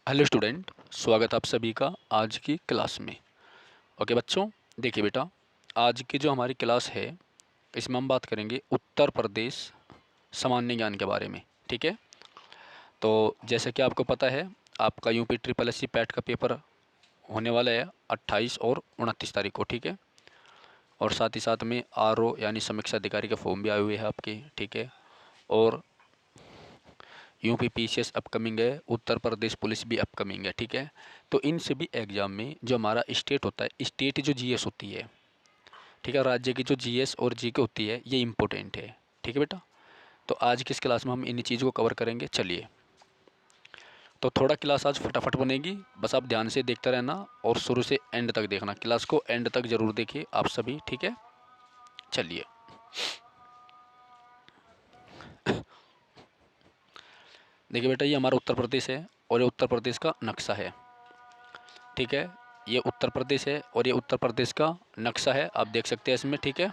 Hello student, स्वागत है आप सभी का आज की क्लास में। ओके बच्चों, देखिए बेटा, आज की जो हमारी क्लास है इसमें हम बात करेंगे उत्तर प्रदेश सामान्य ज्ञान के बारे में। ठीक है, तो जैसे कि आपको पता है आपका यूपी ट्रिपल एससी पैट का पेपर होने वाला है 28 और 29 तारीख को। ठीक है, और साथ ही साथ में आरओ यानी समीक्षा अधिकारी के फॉर्म भी आए हुए हैं आपके। ठीक है, और यूपी पीसीएस अपकमिंग है, उत्तर प्रदेश पुलिस भी अपकमिंग है। ठीक है, तो इन सभी एग्जाम में जो हमारा स्टेट होता है, स्टेट जो जीएस होती है, ठीक है, राज्य की जो जीएस और जीके होती है, ये इंपॉर्टेंट है। ठीक है बेटा, तो आज की इस क्लास में हम इन चीज़ों को कवर करेंगे। चलिए, तो थोड़ा क्लास आज फटाफट बनेगी, बस आप ध्यान से देखते रहना और शुरू से एंड तक देखना। क्लास को एंड तक जरूर देखिए आप सभी। ठीक है, चलिए, देखिए बेटा, ये हमारा उत्तर प्रदेश है और ये उत्तर प्रदेश का नक्शा है। ठीक है, ये उत्तर प्रदेश है और ये उत्तर प्रदेश का नक्शा है, आप देख सकते हैं इसमें। ठीक है,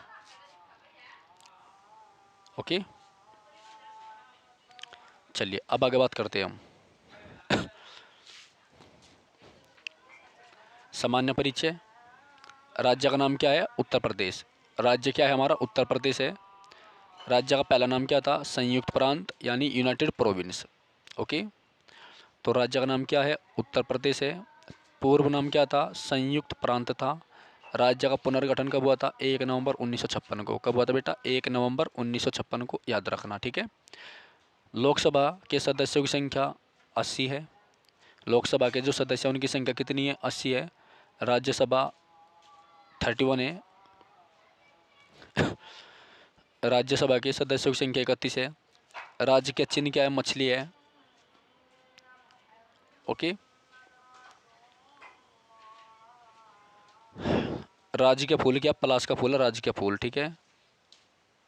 ओके, चलिए अब आगे बात करते हैं हम। सामान्य परिचय। राज्य का नाम क्या है? उत्तर प्रदेश। राज्य क्या है हमारा? उत्तर प्रदेश है। राज्य का पहला नाम क्या था? संयुक्त प्रांत यानी यूनाइटेड प्रोविंस। ओके, तो राज्य का नाम क्या है? उत्तर प्रदेश है। पूर्व नाम क्या था? संयुक्त प्रांत था। राज्य का पुनर्गठन कब हुआ था? 1 नवंबर 1956 को। कब हुआ था बेटा? 1 नवंबर 1956 को, याद रखना। ठीक है, लोकसभा के सदस्यों की संख्या 80 है। लोकसभा के जो सदस्य हैं उनकी संख्या कितनी है? 80 है। राज्यसभा 31 है। राज्यसभा के सदस्यों की संख्या 31 है। राज्य के चिन्ह क्या है? मछली है। ओके, राज्य के फूल क्या? पलाश का फूल है राज्य के फूल। ठीक है,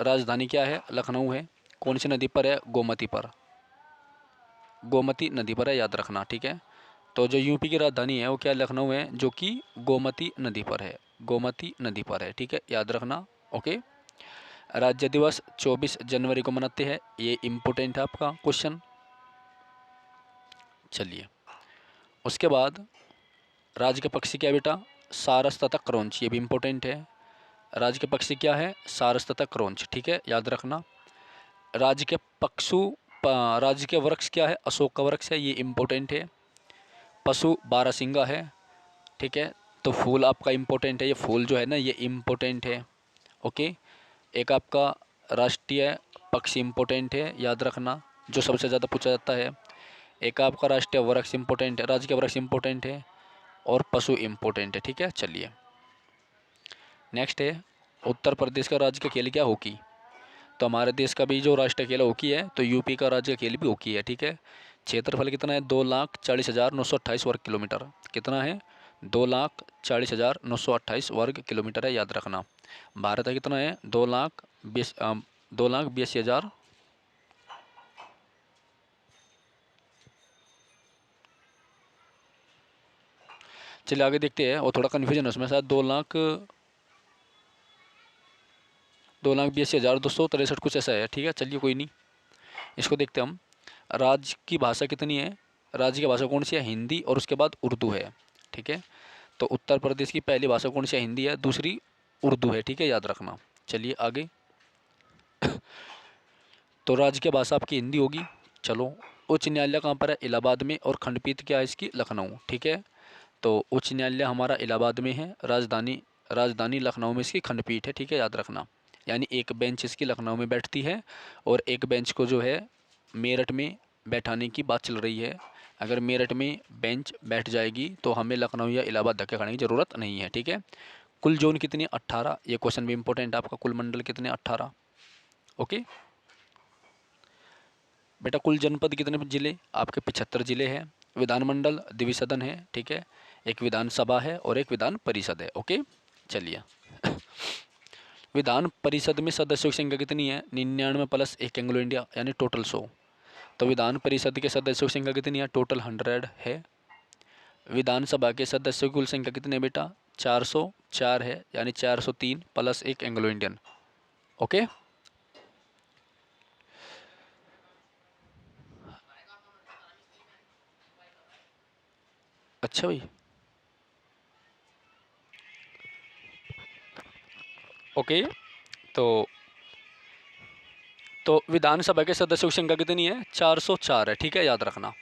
राजधानी क्या है? लखनऊ है। कौन सी नदी पर है? गोमती पर। गोमती नदी पर है, याद रखना। ठीक है, तो जो यूपी की राजधानी है वो क्या? लखनऊ है, जो कि गोमती नदी पर है। गोमती नदी पर है। ठीक है, याद रखना। ओके, राज्य दिवस 24 जनवरी को मनाते हैं, ये इम्पोर्टेंट है आपका क्वेश्चन। चलिए, उसके बाद राज्य के पक्षी क्या है बेटा? सारस तथा क्रौंच, ये भी इम्पोर्टेंट है। राज्य के पक्षी क्या है? सारस तथा क्रौंच। ठीक है, याद रखना। राज्य के राज्य के वृक्ष क्या है? अशोक का वृक्ष है, ये इम्पोर्टेंट है। पशु बारहसिंगा है। ठीक है, तो फूल आपका इम्पोर्टेंट है, ये फूल जो है ना ये इम्पोर्टेंट है। ओके, एक आपका राष्ट्रीय पक्षी इम्पोर्टेंट है, याद रखना, जो सबसे ज़्यादा पूछा जाता है। एक आपका राष्ट्रीय वृक्ष इम्पोर्टेंट है, राज्य का वृक्ष इम्पोर्टेंट है, और पशु इम्पोर्टेंट है। ठीक है, चलिए नेक्स्ट है उत्तर प्रदेश का राज्य का खेल क्या? हॉकी। तो हमारे देश का भी जो राष्ट्रीय खेल हॉकी है, तो यूपी का राज्य खेल भी हॉकी है। ठीक है, क्षेत्रफल कितना है? 2,40,928 वर्ग किलोमीटर। कितना है? 2,40,928 वर्ग किलोमीटर है, याद रखना। भारत का कितना है? 2,82,000। चलिए आगे देखते हैं, और थोड़ा कन्फ्यूजन है उसमें, शायद 2,82,263 कुछ ऐसा है। ठीक है, चलिए कोई नहीं, इसको देखते हैं हम। राज्य की भाषा कितनी है? राज्य की भाषा कौन सी है? हिंदी, और उसके बाद उर्दू है। ठीक है, तो उत्तर प्रदेश की पहली भाषा कौन सी है? हिंदी है, दूसरी उर्दू है। ठीक है, याद रखना। चलिए आगे, तो राज्य की भाषा आपकी हिंदी होगी। चलो, उच्च न्यायालय कहाँ पर है? इलाहाबाद में, और खंडपीठ क्या है इसकी? लखनऊ। ठीक है, तो उच्च न्यायालय हमारा इलाहाबाद में है, राजधानी राजधानी लखनऊ में इसकी खंडपीठ है। ठीक है, याद रखना, यानी एक बेंच इसकी लखनऊ में बैठती है, और एक बेंच को जो है मेरठ में बैठाने की बात चल रही है। अगर मेरठ में बेंच बैठ जाएगी तो हमें लखनऊ या इलाहाबाद धक्के खाने की ज़रूरत नहीं है। ठीक है, कुल जोन कितनी? 18। ये क्वेश्चन भी इंपॉर्टेंट है आपका। कुल मंडल कितने? 18। ओके बेटा, कुल जनपद कितने? जिले आपके 75 जिले हैं। विधानमंडल द्विसदन है। ठीक है, एक विधानसभा है और एक विधान परिषद है। ओके, चलिए विधान परिषद में सदस्यों की संख्या कितनी है? 99 प्लस 1 एंग्लो इंडिया, यानी टोटल 100। तो विधान परिषद के सदस्यों की संख्या कितनी है? टोटल 100 है। विधानसभा के सदस्यों की कुल संख्या कितनी है बेटा? 404 है, यानी 403 प्लस 1 एंग्लो इंडियन। ओके, अच्छा भाई, ओके। तो विधानसभा के सदस्यों की संख्या कितनी है? 404 है, ठीक है, याद रखना।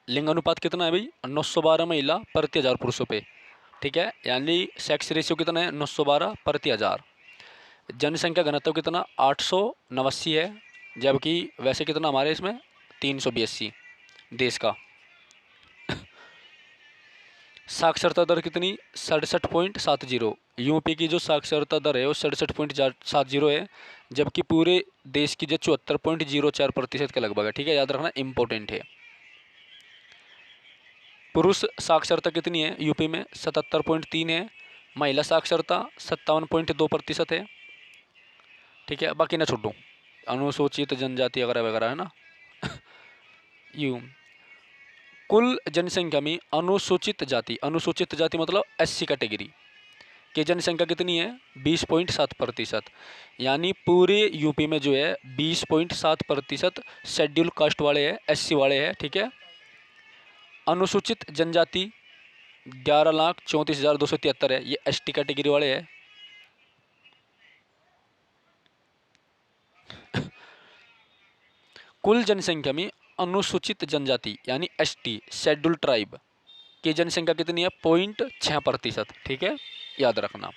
लिंग अनुपात कितना है भाई? 912 महिला प्रति 1000 पुरुषों पे, ठीक है, यानी सेक्स रेशियो कितना है? 912 प्रति 1000। जनसंख्या घनत्व कितना? 889 है, जबकि वैसे कितना हमारे इसमें? 382 देश का। साक्षरता दर कितनी? 67.70। यूपी की जो साक्षरता दर है वो 67.70 है, जबकि पूरे देश की जो 74.04% के लगभग है, ठीक है, याद रखना, इम्पोर्टेंट है। पुरुष साक्षरता कितनी है यूपी में? 77.3 है। महिला साक्षरता 57.2% है, ठीक है, बाकी ना छोड़ो, अनुसूचित जनजाति वगैरह वगैरह है ना। यू कुल जनसंख्या में अनुसूचित जाति मतलब एससी कैटेगरी की जनसंख्या कितनी है? 20.7%, यानी पूरे यूपी में जो है 20.7% शेड्यूल कास्ट वाले हैं, एससी वाले हैं, ठीक है। अनुसूचित जनजाति 11,34,273 है, ये एसटी कैटेगरी वाले हैं। कुल जनसंख्या में अनुसूचित जनजाति यानी एसटी शेड्यूल ट्राइब की जनसंख्या कितनी है? 0.6%, ठीक है, याद रखना।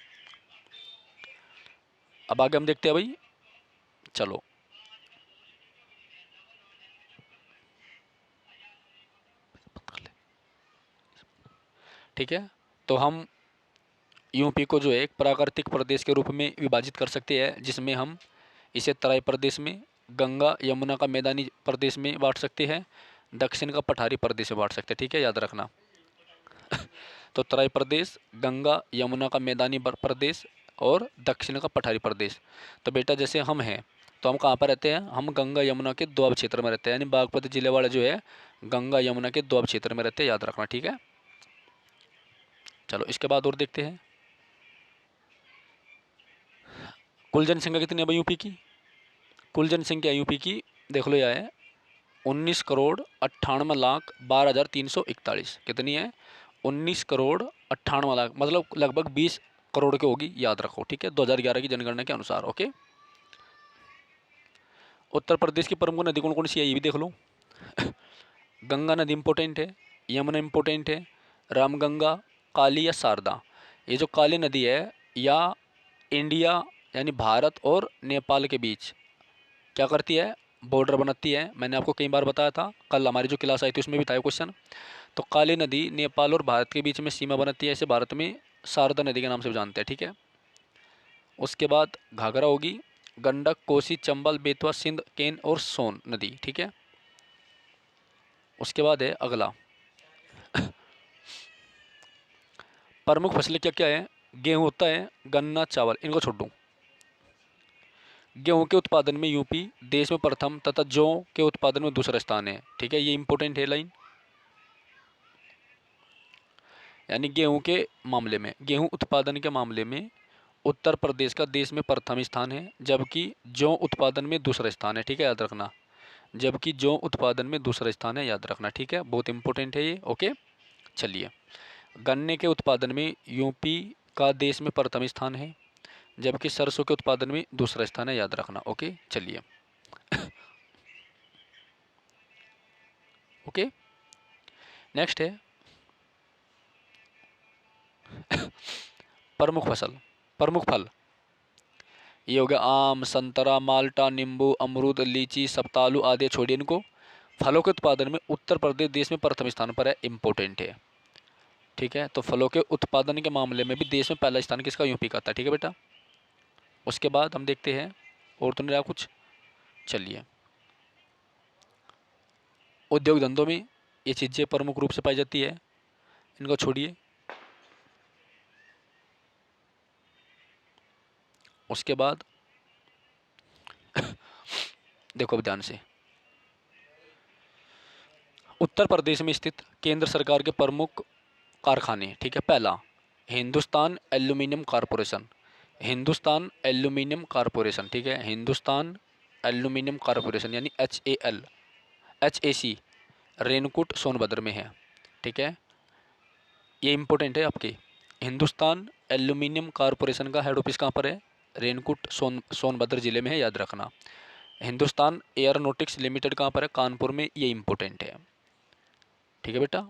अब आगे हम देखते हैं भाई, चलो। ठीक है, तो हम यूपी को जो है एक प्राकृतिक प्रदेश के रूप में विभाजित कर सकते हैं, जिसमें हम इसे तराई प्रदेश में, गंगा यमुना का मैदानी प्रदेश में बांट सकते हैं, दक्षिण का पठारी प्रदेश में बांट सकते हैं, ठीक है, याद रखना। तो तराई प्रदेश, गंगा यमुना का मैदानी प्रदेश और दक्षिण का पठारी प्रदेश। तो बेटा जैसे हम हैं तो हम कहाँ पर रहते हैं? हम गंगा यमुना के दोआब क्षेत्र में रहते हैं, यानी बागपत जिले वाले जो है गंगा यमुना के दोआब क्षेत्र में रहते हैं, याद रखना, ठीक है। चलो इसके बाद और देखते हैं, कुल जनसंख्या कितनी है भाई यूपी की? कुल जनसंख्या यूपी की देख लो, यह है 19,98,12,341। कितनी है? 19,98,00,000, मतलब लगभग 20 करोड़ की होगी, याद रखो, ठीक है, 2011 की जनगणना के अनुसार, ओके। उत्तर प्रदेश की प्रमुख नदी कौन कौन सी है ये भी देख लो। गंगा नदी इम्पोर्टेंट है, यमुना इम्पोर्टेंट है, रामगंगा, काली या शारदा। ये जो काली नदी है या इंडिया यानी भारत और नेपाल के बीच क्या करती है? बॉर्डर बनाती है। मैंने आपको कई बार बताया था, कल हमारी जो क्लास आई थी उसमें भी था क्वेश्चन। तो काली नदी नेपाल और भारत के बीच में सीमा बनाती है, इसे भारत में शारदा नदी के नाम से भी जानते हैं, ठीक है। उसके बाद घाघरा होगी, गंडक, कोसी, चंबल, बेतवा, सिंध, केन और सोन नदी, ठीक है। उसके बाद है अगला, प्रमुख फसलें क्या क्या है? गेहूँ होता है, गन्ना, चावल, इनको छोड़ दूँ। गेहूं के उत्पादन में यूपी देश में प्रथम तथा जौ के उत्पादन में दूसरा स्थान है, ठीक है, ये इंपॉर्टेंट है लाइन। यानी गेहूं के मामले में, गेहूं उत्पादन के मामले में उत्तर प्रदेश का देश में प्रथम स्थान है, जबकि जौ उत्पादन में दूसरा स्थान है, ठीक है, याद रखना। जबकि जौ उत्पादन में दूसरा स्थान है, याद रखना, ठीक है, बहुत इंपॉर्टेंट है ये, ओके। चलिए, गन्ने के उत्पादन में यूपी का देश में प्रथम स्थान है, जबकि सरसों के उत्पादन में दूसरा स्थान है, याद रखना, ओके। चलिए ओके, नेक्स्ट है प्रमुख फसल, प्रमुख फल। ये हो गया आम, संतरा, माल्टा, नींबू, अमरूद, लीची, सप्तालू आदि, छोड़िए इनको। फलों के उत्पादन में उत्तर प्रदेश देश में प्रथम स्थान पर है, इम्पोर्टेंट है, ठीक है। तो फलों के उत्पादन के मामले में भी देश में पहला स्थान किसका? यूपी का था, ठीक है बेटा। उसके बाद हम देखते हैं, और तो नहीं रहा कुछ। चलिए, उद्योग धंधों में ये चीज़ें प्रमुख रूप से पाई जाती है, इनको छोड़िए। उसके बाद देखो अब ध्यान से, उत्तर प्रदेश में स्थित केंद्र सरकार के प्रमुख कारखाने, ठीक है। पहला, Hindustan aluminium corporation, Hindustan aluminium corporation, ठीक है, हिंदुस्तान एल्यूमिनियम कॉरपोरेशन यानी HAC रेनकूट सोनभद्र में है, ठीक है। ये इम्पोर्टेंट है आपके। हिंदुस्तान एल्यूमिनियम कॉरपोरेशन का हेड ऑफिस कहाँ पर है? रेनकूट सोनभद्र जिले में है, याद रखना। हिंदुस्तान एयरोनॉटिक्स लिमिटेड कहाँ पर है? कानपुर में, ये इम्पोर्टेंट है, ठीक है बेटा।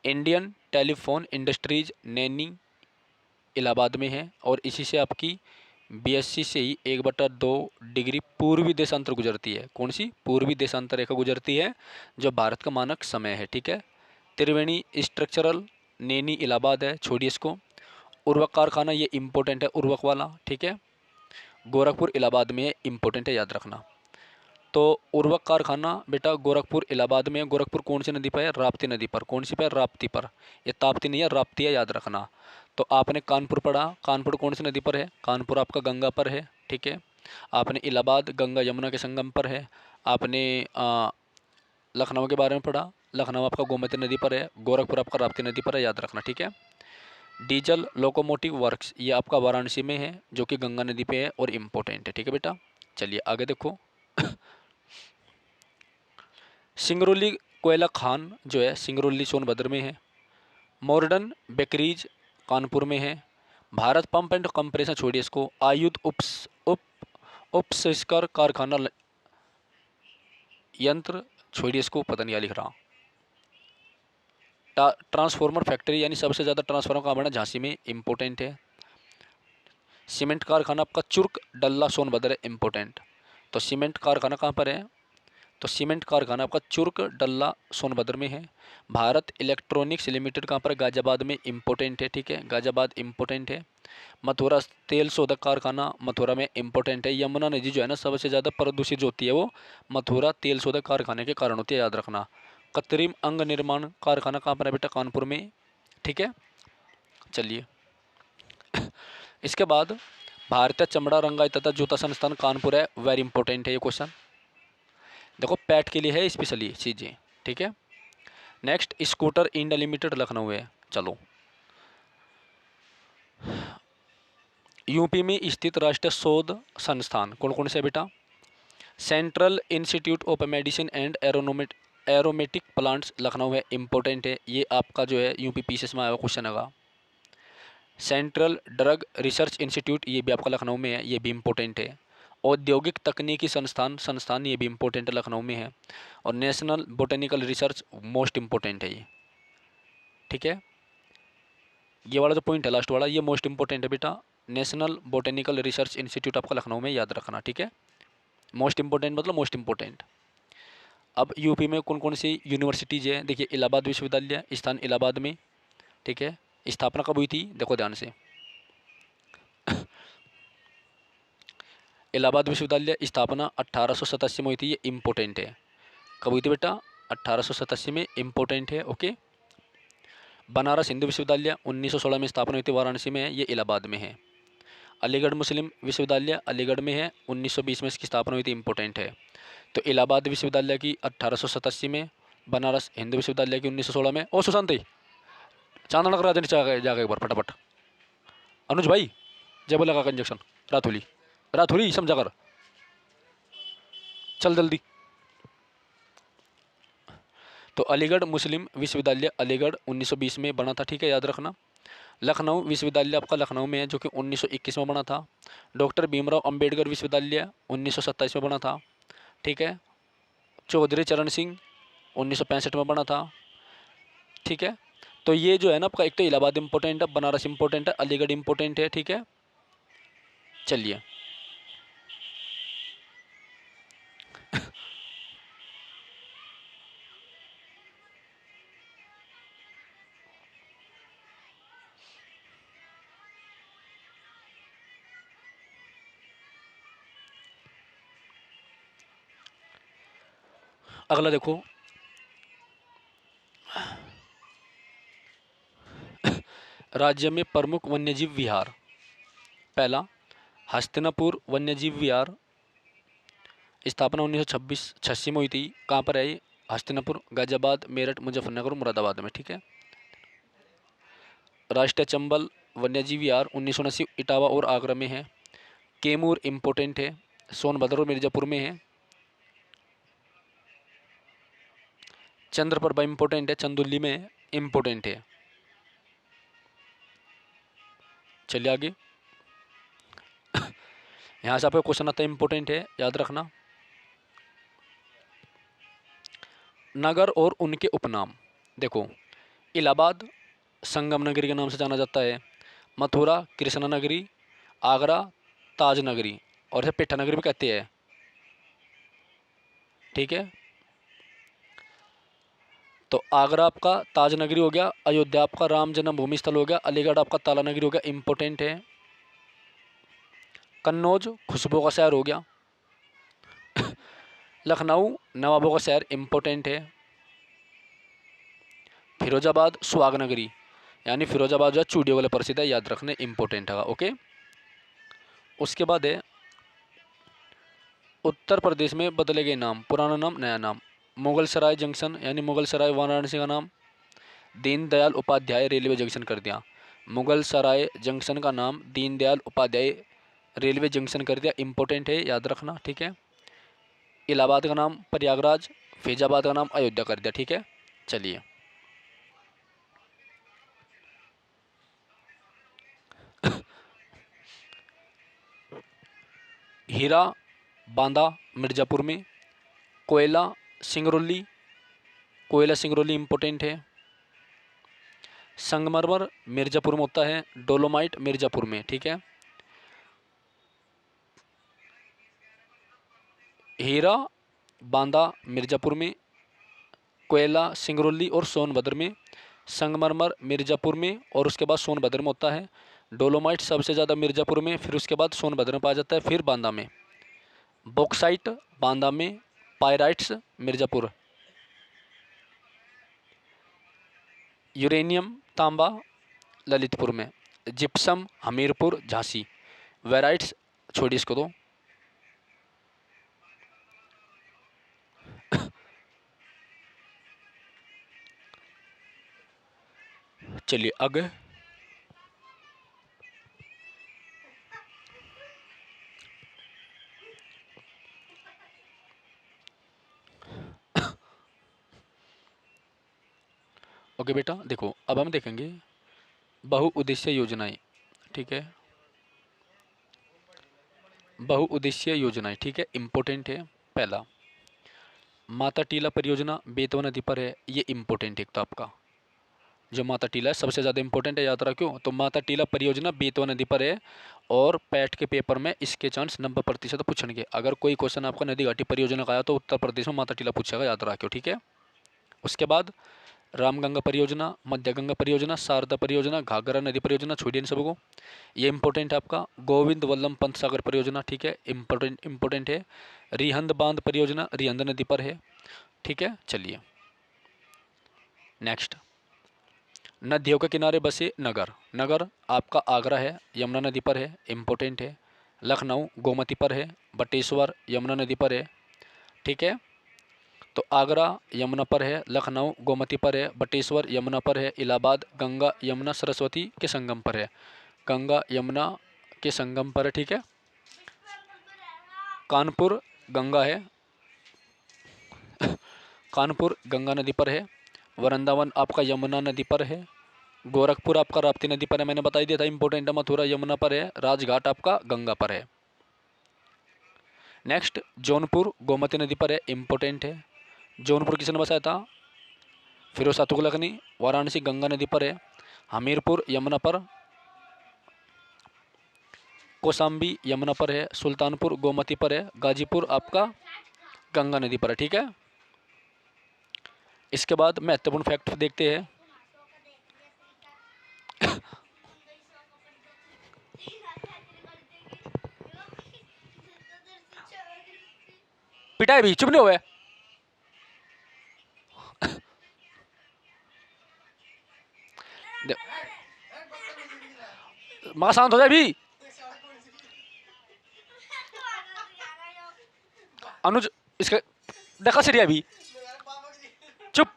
Indian telephone industries Naini Allahabad में है, और इसी से आपकी BSc से ही 1/2 डिग्री पूर्वी देशांतर गुजरती है। कौन सी? पूर्वी देशांतर रेखा गुजरती है, जो भारत का मानक समय है, ठीक है। त्रिवेणी स्ट्रक्चरल नैनी इलाहाबाद है, छोड़िए इसको। उर्वक कारखाना, ये इम्पोर्टेंट है, उर्वक वाला, ठीक है। गोरखपुर इलाहाबाद में, इम्पोर्टेंट है, याद रखना। तो उर्वक कारखाना बेटा गोरखपुर इलाहाबाद में। गोरखपुर कौन सी नदी पर है? राप्ती नदी पर। कौन सी पर? राप्ती पर। ये ताप्ती नहीं है, राप्ती है, याद रखना। तो आपने कानपुर पढ़ा, कानपुर कौन सी नदी पर है? कानपुर आपका गंगा पर है, ठीक है। आपने इलाहाबाद गंगा यमुना के संगम पर है। आपने लखनऊ के बारे में पढ़ा, लखनऊ आपका गोमती नदी पर है। गोरखपुर आपका राप्ती नदी पर है, याद रखना, ठीक है। डीजल लोकोमोटिव वर्क्स, ये आपका वाराणसी में है, जो कि गंगा नदी पे है और इम्पोर्टेंट है, ठीक है बेटा। चलिए आगे देखो। सिंगरौली कोयला खान जो है सिंगरौली सोनभद्र में है। मॉडर्न बेकरीज कानपुर में है। भारत पंप एंड कंप्रेसर, छोड़िए इसको। आयुध उपसंस्कार कारखाना यंत्र, छोड़िए इसको, पता नहीं क्या लिख रहा। ट्रांसफार्मर फैक्ट्री, यानी सबसे ज़्यादा ट्रांसफार्मर कहाँ बना? झांसी में, इम्पोर्टेंट है। सीमेंट कारखाना आपका चुर्क डल्ला सोनभद्र है, इम्पोर्टेंट। तो सीमेंट कारखाना कहाँ पर है? तो सीमेंट कारखाना आपका चुर्क डल्ला सोनभद्र में है। भारत इलेक्ट्रॉनिक्स लिमिटेड कहाँ पर? गाजियाबाद में, इम्पोर्टेंट है, ठीक है, गाजियाबाद इम्पोर्टेंट है। मथुरा तेल शोधक कारखाना मथुरा में, इम्पोर्टेंट है। यमुना नदी जो है ना, सबसे ज़्यादा प्रदूषित जो होती है वो मथुरा तेल शोधक कारखाने के कारण होती है, याद रखना। कृत्रिम अंग निर्माण कारखाना कहाँ पर है बेटा? कानपुर में, ठीक है। चलिए इसके बाद भारतीय चमड़ा रंगाई तथा जूता संस्थान कानपुर है, वेरी इंपॉर्टेंट है ये क्वेश्चन। देखो पैट के लिए है स्पेशली चीज़ें, ठीक है। Next scooter India limited Lucknow है। चलो यूपी में स्थित राष्ट्रीय शोध संस्थान कौन कौन से बेटा? Central institute of medicine and aromatic plants Lucknow है, इंपॉर्टेंट है। ये आपका जो है यूपी पीसीएस में आया हुआ क्वेश्चन होगा। सेंट्रल ड्रग रिसर्च इंस्टीट्यूट, ये भी आपका लखनऊ में है, ये भी इम्पोर्टेंट है। औद्योगिक तकनीकी संस्थान ये भी इम्पोर्टेंट है, लखनऊ में है। और national botanical research most important है ये, ठीक है। ये वाला जो पॉइंट है लास्ट वाला, ये मोस्ट इम्पोर्टेंट है बेटा। नेशनल बोटेनिकल रिसर्च इंस्टीट्यूट आपका लखनऊ में, याद रखना, ठीक है। मोस्ट इम्पोर्टेंट मतलब मोस्ट इम्पोर्टेंट। अब यूपी में कौन कौन सी यूनिवर्सिटीज़ है? देखिए इलाहाबाद विश्वविद्यालय, स्थान इलाहाबाद में, ठीक है। स्थापना कब हुई थी? देखो ध्यान से। इलाहाबाद विश्वविद्यालय स्थापना 1887 में हुई थी, ये इम्पोर्टेंट है। कब हुई थी बेटा? 1887 में, इम्पोर्टेंट है, ओके। बनारस हिंदू विश्वविद्यालय 1916 में स्थापना हुई थी, वाराणसी में है, ये इलाहाबाद में है। अलीगढ़ मुस्लिम विश्वविद्यालय अलीगढ़ में है, 1920 में इसकी स्थापना हुई थी, इम्पोर्टेंट है। तो इलाहाबाद विश्वविद्यालय की 1887 में, बनारस हिंदू विश्वविद्यालय की 1916 में। ओ सुशांत चांदना करा देने जाकर एक बार फटाफट। अनुज भाई जब लगा का इंजेक्शन, रातुली रातुली समझा कर, चल जल्दी। तो अलीगढ़ मुस्लिम विश्वविद्यालय अलीगढ़ 1920 में बना था, ठीक है, याद रखना। लखनऊ विश्वविद्यालय आपका लखनऊ में है, जो कि 1921 में बना था। डॉक्टर भीमराव अंबेडकर विश्वविद्यालय 1927 में बना था, ठीक है। चौधरी चरण सिंह 1965 में बना था, ठीक है। तो ये जो है ना आपका, एक तो इलाहाबाद इंपॉर्टेंट है, बनारस इंपॉर्टेंट है, अलीगढ़ इंपॉर्टेंट है, ठीक है। चलिए अगला देखो। राज्य में प्रमुख वन्यजीव विहार, पहला हस्तिनापुर वन्यजीव विहार, स्थापना 1986 में हुई थी। कहाँ पर है ये? हस्तिनापुर, गाजियाबाद, मेरठ, मुजफ्फरनगर, मुरादाबाद में, ठीक है। राष्ट्रीय चंबल वन्यजीव विहार 1979 इटावा और आगरा में है। कैमूर इम्पोर्टेंट है, सोनभद्र और मिर्ज़ापुर में है। चंद्रप्रभा इम्पोर्टेंट है, चंदौली में इम्पोर्टेंट है। चलिए आगे। यहाँ से आपका क्वेश्चन आता है, इम्पोर्टेंट है, याद रखना। नगर और उनके उपनाम। देखो, इलाहाबाद संगम नगरी के नाम से जाना जाता है, मथुरा कृष्णा नगरी, आगरा ताज नगरी और इसे पेठा नगरी भी कहते हैं। ठीक है, तो आगरा आपका ताज नगरी हो गया, अयोध्या आपका राम जन्मभूमि स्थल हो गया, अलीगढ़ आपका ताला नगरी हो गया, इंपॉर्टेंट है। कन्नौज खुशबू का शहर हो गया। लखनऊ नवाबों का शहर, इंपॉर्टेंट है। फिरोजाबाद सुहाग नगरी, यानी फिरोजाबाद जो है चूड़ियों के लिए प्रसिद्ध है, याद रखने, इंपॉर्टेंट है। ओके, उसके बाद है उत्तर प्रदेश में बदले गए नाम, पुराना नाम नया नाम। मुगल सराय जंक्शन यानी मुगल सराय वाराणसी का नाम दीनदयाल उपाध्याय रेलवे जंक्शन कर दिया। मुगल सराय जंक्शन का नाम दीनदयाल उपाध्याय रेलवे जंक्शन कर दिया, इंपॉर्टेंट है, याद रखना। ठीक है, इलाहाबाद का नाम प्रयागराज, फैजाबाद का नाम अयोध्या कर दिया। ठीक है, चलिए। हीरा बांदा मिर्ज़ापुर में, कोयला सिंगरौली, कोयला सिंगरौली इंपॉर्टेंट है। संगमरमर मिर्ज़ापुर में होता है, डोलोमाइट मिर्ज़ापुर में। ठीक है, हीरा बांदा मिर्ज़ापुर में, कोयला सिंगरौली और सोनभद्र में, संगमरमर मिर्ज़ापुर में और उसके बाद सोनभद्र में होता है। डोलोमाइट सबसे ज़्यादा मिर्ज़ापुर में, फिर उसके बाद सोनभद्र में पाया जाता है, फिर बांदा में। बॉक्साइट बांदा में, पायराइट्स मिर्ज़ापुर। यूरेनियम तांबा ललितपुर में, जिप्सम हमीरपुर झांसी। वेराइट्स छोड़िए इसको तो। चलिए आगे। ओके बेटा, देखो अब हम देखेंगे बहुउद्देश्य योजनाएं। ठीक है, बहुउद्देश्य योजनाएं, ठीक है, इंपॉर्टेंट है। पहला, माता टीला परियोजना बेतवा नदी पर है, ये इंपॉर्टेंट एक तो आपका जो माता टीला है सबसे ज़्यादा इंपॉर्टेंट है, याद रहा क्यों, तो माता टीला परियोजना बेतवा नदी पर है और पैट के पेपर में इसके चांस 90% पूछेंगे। अगर कोई क्वेश्चन आपका नदी घाटी परियोजना का आया तो उत्तर प्रदेश में माता टीला पूछेगा, याद रहा क्यों। ठीक है, उसके बाद रामगंगा परियोजना, मध्य गंगा परियोजना, शारदा परियोजना, घाघरा नदी परियोजना, छोड़िए इन सबको, ये इंपॉर्टेंट है आपका। गोविंद वल्लभ पंत सागर परियोजना, ठीक है, इंपॉर्टेंट है। रिहंद बांध परियोजना रिहंद नदी पर है। ठीक है, चलिए नेक्स्ट, नदियों के किनारे बसे नगर। नगर आपका आगरा है, यमुना नदी पर है, इंपॉर्टेंट है। लखनऊ गोमती पर है, बटेश्वर यमुना नदी पर है। ठीक है, तो आगरा यमुना पर है, लखनऊ गोमती पर है, बटेश्वर यमुना पर है, इलाहाबाद गंगा यमुना सरस्वती के संगम पर है, गंगा यमुना के संगम पर है। ठीक है, कानपुर गंगा है, कानपुर गंगा नदी पर है। वृंदावन आपका यमुना नदी पर है। गोरखपुर आपका राप्ती नदी पर है, मैंने बता ही दिया था, इंपॉर्टेंट है। मथुरा यमुना पर है, राजघाट आपका गंगा पर है। नेक्स्ट, जौनपुर गोमती नदी पर है, इंपॉर्टेंट है। जौनपुर किसने बसाया था, फिरोज शाह तुगलक ने। वाराणसी गंगा नदी पर है, हमीरपुर यमुना पर, कौशाम्बी यमुना पर है, सुल्तानपुर गोमती पर है, गाजीपुर आपका गंगा नदी पर है। ठीक है, इसके बाद महत्वपूर्ण फैक्ट देखते हैं। पिटाई भी चुप नहीं हुए। मां शांत हो जाए भी। अनुज इसका देखा सीरिया भी चुप,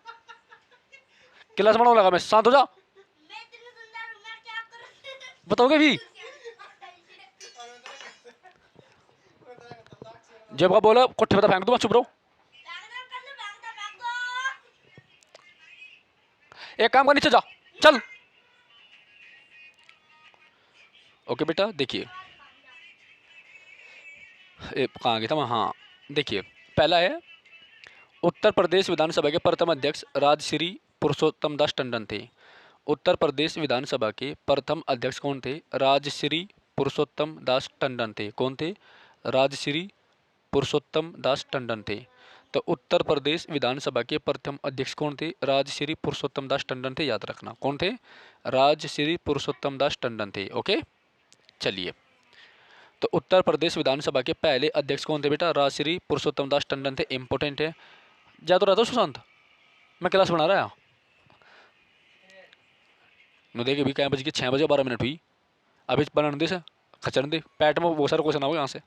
क्लास बनाने लगा मैं, शांत हो जा। बताओगे भी? जब का बोला कोठे पे फेंक दूंगा, चुप रहो। एक काम कर, नीचे जा, चल। ओके बेटा, देखिए कहाँ गया था मैं, हाँ देखिए, पहला है उत्तर प्रदेश विधानसभा के प्रथम अध्यक्ष राजश्री पुरुषोत्तम दास टंडन थे। उत्तर प्रदेश विधानसभा के प्रथम अध्यक्ष कौन थे? राजश्री पुरुषोत्तम दास टंडन थे। कौन थे? राजश्री पुरुषोत्तम दास टंडन थे। तो उत्तर प्रदेश विधानसभा के प्रथम अध्यक्ष कौन थे? राजश्री पुरुषोत्तम दास टंडन थे, याद रखना। कौन थे? राजश्री पुरुषोत्तम दास टंडन थे। ओके, चलिए। तो उत्तर प्रदेश विधानसभा के पहले अध्यक्ष कौन थे बेटा? राजश्री पुरुषोत्तम दास टंडन थे। इंपॉर्टेंट है। जा तो रहा था सुशांत, मैं क्लास बना रहा नु देखे भी क्या बज के 6 बजे 12 मिनट हुई। अभी बनाने दे से खचरन दे, पैट में बहुत सारा क्वेश्चन आओगे यहाँ से।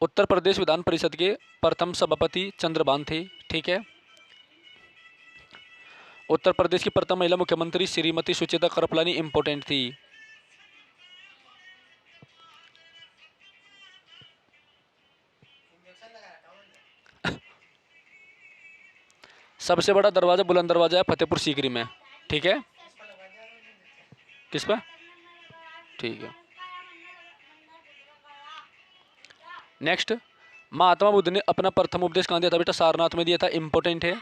उत्तर प्रदेश विधान परिषद के प्रथम सभापति चंद्रभान थे। ठीक है। उत्तर प्रदेश की प्रथम महिला मुख्यमंत्री श्रीमती सुचेता कृपलानी इंपॉर्टेंट थी। सबसे बड़ा दरवाजा बुलंद दरवाजा है फतेहपुर सीकरी में। ठीक है। किस पे? ठीक है। नेक्स्ट, महात्मा बुद्ध ने अपना प्रथम उपदेश कहाँ दिया था बेटा? सारनाथ में दिया था। इंपॉर्टेंट है।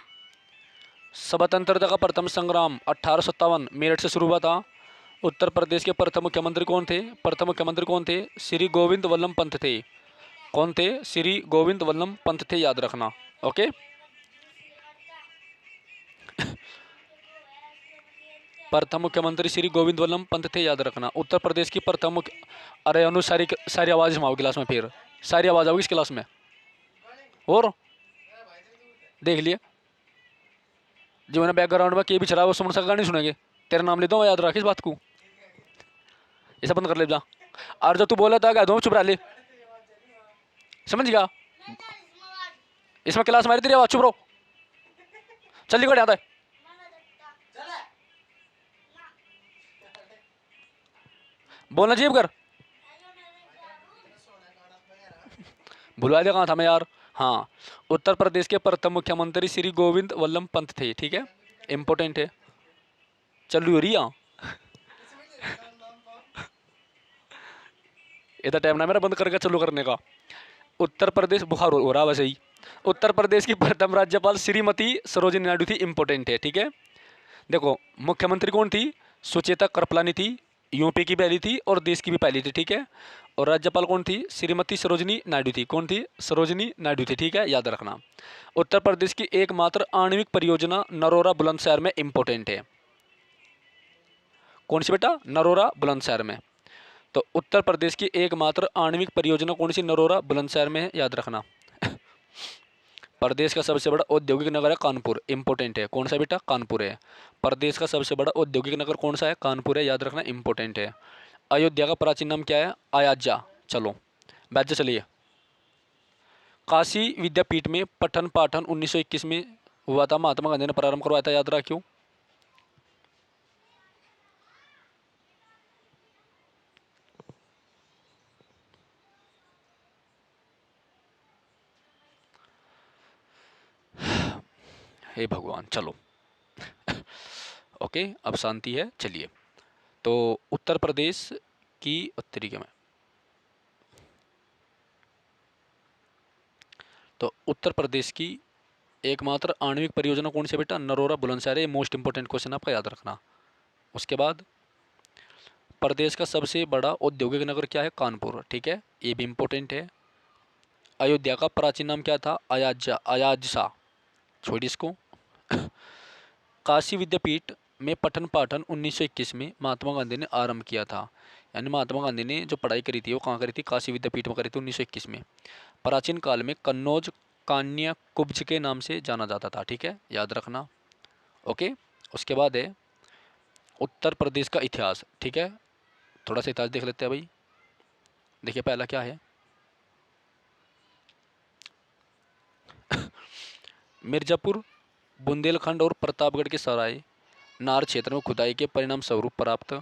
स्वतंत्रता का प्रथम संग्राम 1857 मेरठ से शुरू हुआ था। उत्तर प्रदेश के प्रथम मुख्यमंत्री कौन थे? प्रथम मुख्यमंत्री कौन थे? श्री गोविंद वल्लभ पंत थे। कौन थे? श्री गोविंद वल्लभ पंत थे, याद रखना। ओके। प्रथम मुख्यमंत्री श्री गोविंद वल्लभ पंत थे, याद रखना। उत्तर प्रदेश की प्रथम मुख्य, अरे अनु सारी सारी आवाज घुमाओ क्लास में, फिर सारी आवाज आओगी इस क्लास में। और देख लिए जो मैंने बैकग्राउंड में के भी चला वो सुन सका नहीं सुनेंगे। तेरा नाम ले दो, याद रख इस बात को। ऐसा बंद कर ले जा। और जो तू बोला था दो चुप रह ले, समझ गया? इसमें क्लास मारी तेरी आवाज, चुप रहो। चल निकल आता है। बोलना चाहिए कर। भुलवा दिया कहाँ था मैं यार। हाँ, उत्तर प्रदेश के प्रथम मुख्यमंत्री श्री गोविंद वल्लभ पंत थे। ठीक है, इंपॉर्टेंट है। चल हो रही है इतना टाइम ना मेरा बंद करके चालू करने का। उत्तर प्रदेश बुखार हो रहा वैसे ही। उत्तर प्रदेश की प्रथम राज्यपाल श्रीमती सरोजिनी नायडू थी। इंपॉर्टेंट है। ठीक है, देखो मुख्यमंत्री कौन थी? सुचेता कृपलानी थी। यूपी की पहली थी और देश की भी पहली थी। ठीक है, और राज्यपाल कौन थी? श्रीमती सरोजिनी नायडू थी। कौन थी? सरोजिनी नायडू थी। ठीक है, याद रखना। उत्तर प्रदेश की एकमात्र आणविक परियोजना नरोरा बुलंदशहर में इंपॉर्टेंट है। कौन सी बेटा? नरोरा बुलंदशहर में। तो उत्तर प्रदेश की एकमात्र आणविक परियोजना कौन सी? नरोरा बुलंदशहर में है, याद रखना। प्रदेश का सबसे बड़ा औद्योगिक नगर है कानपुर। इंपॉर्टेंट है। कौन सा बेटा? कानपुर है। प्रदेश का सबसे बड़ा औद्योगिक नगर कौन सा है? कानपुर है, याद रखना। इंपॉर्टेंट है। अयोध्या का प्राचीन नाम क्या है? अयाज्या। चलो बैठ जा, चलिए। काशी विद्यापीठ में पठन पाठन 1921 में हुआ था। महात्मा गांधी ने प्रारंभ करवाया था, याद रखियो। हे भगवान, चलो। ओके, अब शांति है, चलिए। तो उत्तर प्रदेश की तरीके में, तो उत्तर प्रदेश की एकमात्र आणविक परियोजना कौन सी बेटा? नरोरा बुलंदशहर है। मोस्ट इंपोर्टेंट क्वेश्चन आपका, याद रखना। उसके बाद प्रदेश का सबसे बड़ा औद्योगिक नगर क्या है? कानपुर। ठीक है, ये भी इंपॉर्टेंट है। अयोध्या का प्राचीन नाम क्या था? अयाज्या, अयाजसा। छोड़ इसको। काशी विद्यापीठ में पठन पाठन 1921 में महात्मा गांधी ने आरंभ किया था। यानी महात्मा गांधी ने जो पढ़ाई करी थी वो कहाँ करी थी? काशी विद्यापीठ में करी थी 1921 में। प्राचीन काल में कन्नौज कान्या कुब्ज के नाम से जाना जाता था। ठीक है, याद रखना। ओके, उसके बाद है उत्तर प्रदेश का इतिहास। ठीक है, थोड़ा सा इतिहास देख लेते हैं भाई। देखिए पहला क्या है। मिर्जापुर, बुंदेलखंड और प्रतापगढ़ के सराय नार क्षेत्र में खुदाई के परिणाम स्वरूप प्राप्त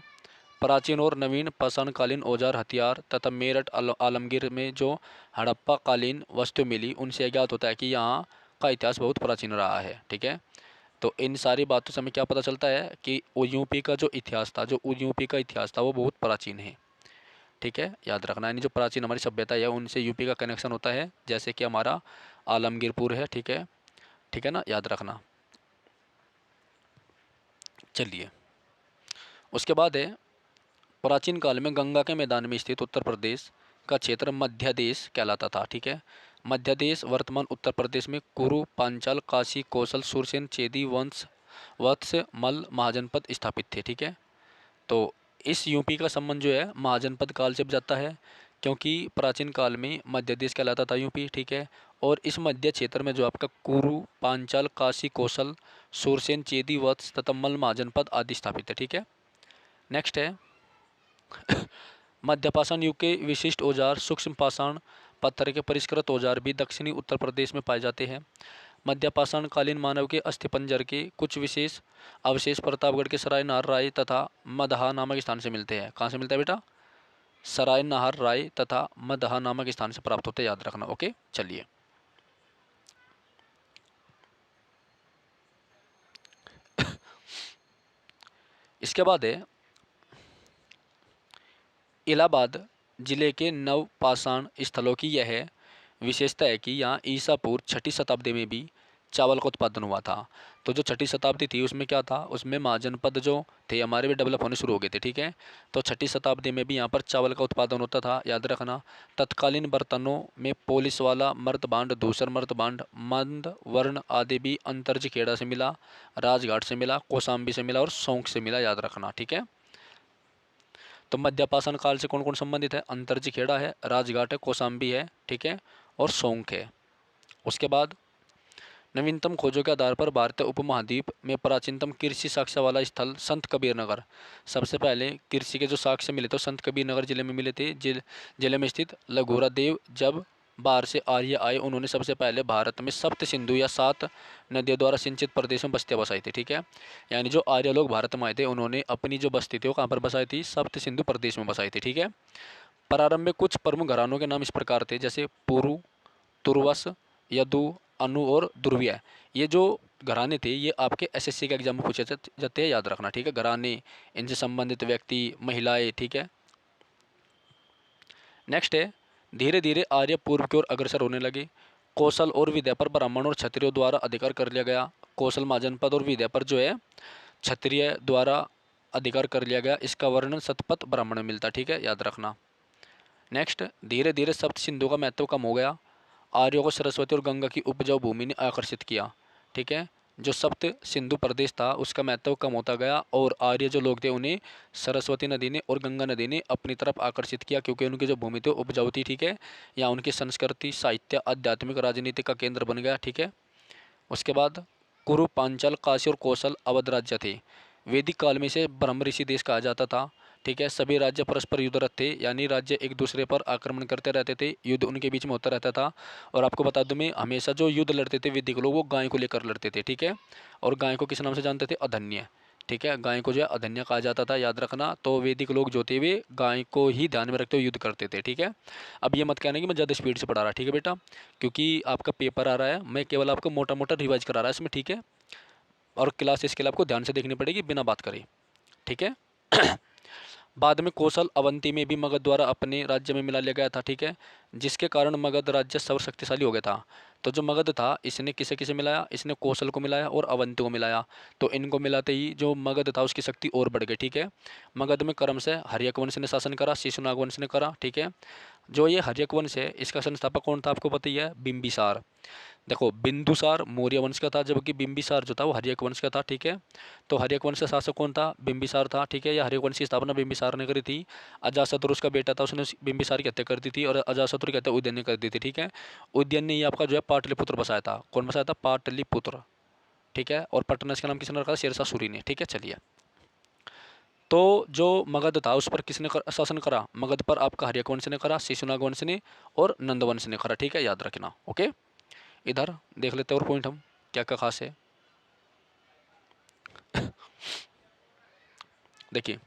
प्राचीन और नवीन पाषाणकालीन औजार हथियार तथा मेरठ आलमगीर में जो हड़प्पा कालीन वस्तु मिली उनसे ज्ञात होता है कि यहाँ का इतिहास बहुत प्राचीन रहा है। ठीक है, तो इन सारी बातों से हमें क्या पता चलता है कि यूपी का जो इतिहास था, जो यूपी का इतिहास था वो बहुत प्राचीन है। ठीक है, याद रखना, यानी जो प्राचीन हमारी सभ्यता है उनसे यूपी का कनेक्शन होता है, जैसे कि हमारा आलमगीरपुर है। ठीक है, ठीक है ना, याद रखना। चलिए, उसके बाद है प्राचीन काल में गंगा के मैदान में स्थित उत्तर प्रदेश का क्षेत्र मध्य देश कहलाता था। ठीक है, मध्य देश वर्तमान उत्तर प्रदेश में कुरु, पांचाल, काशी, कौशल, सुरसेन, चेदी वंश, वत्स, मल महाजनपद स्थापित थे। ठीक है, तो इस यूपी का संबंध जो है महाजनपद काल से जाता है, क्योंकि प्राचीन काल में मध्य देश कहलाता था यूपी। ठीक है, और इस मध्य क्षेत्र में जो आपका कुरु, पांचाल, काशी, कौशल, सुरसेन, चेदी वत्स तथा मल महाजनपद आदि स्थापित है। ठीक है, नेक्स्ट है मध्य पाषाण युग के विशिष्ट औजार सूक्ष्म पाषाण पत्थर के परिष्कृत औजार भी दक्षिणी उत्तर प्रदेश में पाए जाते हैं। मध्य पाषाण कालीन मानव के अस्थिपंजर के कुछ विशेष अवशेष प्रतापगढ़ के सराय नाहर राय तथा मदहा नामक स्थान से मिलते हैं। कहाँ से मिलता है बेटा? सराय नाहर राय तथा मदहा नामक स्थान से प्राप्त होते हैं, याद रखना। ओके, चलिए इसके बाद है इलाहाबाद जिले के नव पाषाण स्थलों की यह विशेषता है कि यहाँ ईसा पूर्व 6ठी शताब्दी में भी चावल का उत्पादन हुआ था। तो जो 6ठी शताब्दी थी उसमें क्या था, उसमें महाजनपद जो थे हमारे भी डेवलप होने शुरू हो गए थे। ठीक है, तो 6ठी शताब्दी में भी यहाँ पर चावल का उत्पादन होता था, याद रखना। तत्कालीन बर्तनों में पोलिस वाला मर्तबांड, धूसर मर्तबांड, मंद वर्ण आदि भी अंतर्ज खेड़ा से मिला, राजघाट से मिला, कौशाम्बी से मिला और सौंक से मिला, याद रखना। ठीक है, तो मध्यपाषाण काल से कौन कौन संबंधित है? अंतर्जी खेड़ा है, राजघाट है, कौशाम्बी है, ठीक है, और सौंक है। उसके बाद नवीनतम खोजों के आधार पर भारतीय उपमहाद्वीप में प्राचीनतम कृषि साक्ष्य वाला स्थल संत कबीर नगर। सबसे पहले कृषि के जो साक्ष्य मिले थे संत कबीर नगर जिले में मिले थे। जिले में स्थित लघुरा देव जब बाहर से आर्य आए, उन्होंने सबसे पहले भारत में सप्त सिंधु या 7 नदियों द्वारा सिंचित प्रदेश में बस्तियां बसाई थी। ठीक है, यानी जो आर्य लोग भारत में आए थे उन्होंने अपनी जो बस्ती थी वो कहाँ पर बसाई थी? सप्त सिंधु प्रदेश में बसाई थी। ठीक है, प्रारंभ में कुछ प्रमुख घरानों के नाम इस प्रकार थे, जैसे पुरु, तुर्वस, यदु, अनु और ध्रुवीय। ये जो घराने थे ये आपके एसएससी के एग्जाम में पूछे जाते हैं, याद रखना। ठीक है, घराने, इनसे संबंधित व्यक्ति, महिलाएं। ठीक है, नेक्स्ट है धीरे धीरे आर्य पूर्व की ओर अग्रसर होने लगे। कौशल और विद्या पर ब्राह्मण और क्षत्रियों द्वारा अधिकार कर लिया गया। कौशल महाजनपद और विद्या पर जो है क्षत्रिय द्वारा अधिकार कर लिया गया। इसका वर्णन शतपथ ब्राह्मण में मिलता है। ठीक है, याद रखना। नेक्स्ट, धीरे धीरे सप्त सिंधु का महत्व कम हो गया। आर्यों को सरस्वती और गंगा की उपजाऊ भूमि ने आकर्षित किया। ठीक है, जो सप्त सिंधु प्रदेश था उसका महत्व कम होता गया और आर्य जो लोग थे उन्हें सरस्वती नदी ने और गंगा नदी ने अपनी तरफ आकर्षित किया, क्योंकि उनकी जो भूमि थी उपजाऊ थी। ठीक है, या उनकी संस्कृति, साहित्य, आध्यात्मिक, राजनीति का केंद्र बन गया। ठीक है, उसके बाद कुरु, पांचाल, काशी और कौशल अवध राज्य थे। वैदिक काल में इसे ब्रह्म ऋषि देश कहा जाता था। ठीक है, सभी राज्य परस्पर युद्धरत थे, यानी राज्य एक दूसरे पर आक्रमण करते रहते थे, युद्ध उनके बीच में होता रहता था। और आपको बता दूं मैं, हमेशा जो युद्ध लड़ते थे वैदिक लोग वो गाय को लेकर लड़ते थे। ठीक है, और गाय को किस नाम से जानते थे? अधन्य। ठीक है, गाय को जो है अधन्य कहा जाता था, याद रखना। तो वैदिक लोग जो थे वे गाय को ही ध्यान में रखते हुए युद्ध करते थे। ठीक है, अब ये मत कहना कि मैं ज़्यादा स्पीड से पढ़ा रहा, ठीक है बेटा, क्योंकि आपका पेपर आ रहा है, मैं केवल आपको मोटा मोटा रिवाइज करा रहा है इसमें। ठीक है, और क्लास इसके लिए आपको ध्यान से देखनी पड़ेगी बिना बात करे। ठीक है बाद में कौशल अवंती में भी मगध द्वारा अपने राज्य में मिला लिया गया था। ठीक है, जिसके कारण मगध राज्य सर्वशक्तिशाली हो गया था। तो जो मगध था इसने किसे किसे मिलाया? इसने कौशल को मिलाया और अवंती को मिलाया। तो इनको मिलाते ही जो मगध था उसकी शक्ति और बढ़ गई। ठीक है, मगध में क्रम से हर्यक वंश ने शासन करा, शिशुनाग वंश ने करा। ठीक है, जो ये हर्यक वंश है इसका संस्थापक कौन था आपको पता ही है? बिंबिसार। देखो, बिंदुसार मौर्य वंश का था, जबकि बिंबिसार जो था वो हर्यक वंश का था। ठीक है, तो हर्यक वंश का शासक कौन था? बिंबिसार था। ठीक है, यह हर्यक वंश की स्थापना बिंबिसार ने करी थी। अजातशत्रु उसका बेटा था, उसने बिंबिसार की हत्या कर दी थी और अजातशत्रु की हत्या उदयन ने कर दी थी। ठीक है, उदयन ने ये आपका जो है पाटलिपुत्र बसाया था। कौन बसाया था? पाटलिपुत्र। ठीक है, और पटना इसका नाम किसने रखा? शेरशाह सूरी ने। ठीक है, चलिए, तो जो मगध था उस पर किसने शासन करा? मगध पर आपका हर्यक वंश ने करा, शिशुनाग वंश ने और नंद वंश ने करा। ठीक है, याद रखना। ओके, इधर देख लेते हैं और पॉइंट हम क्या क्या खास है। देखिए,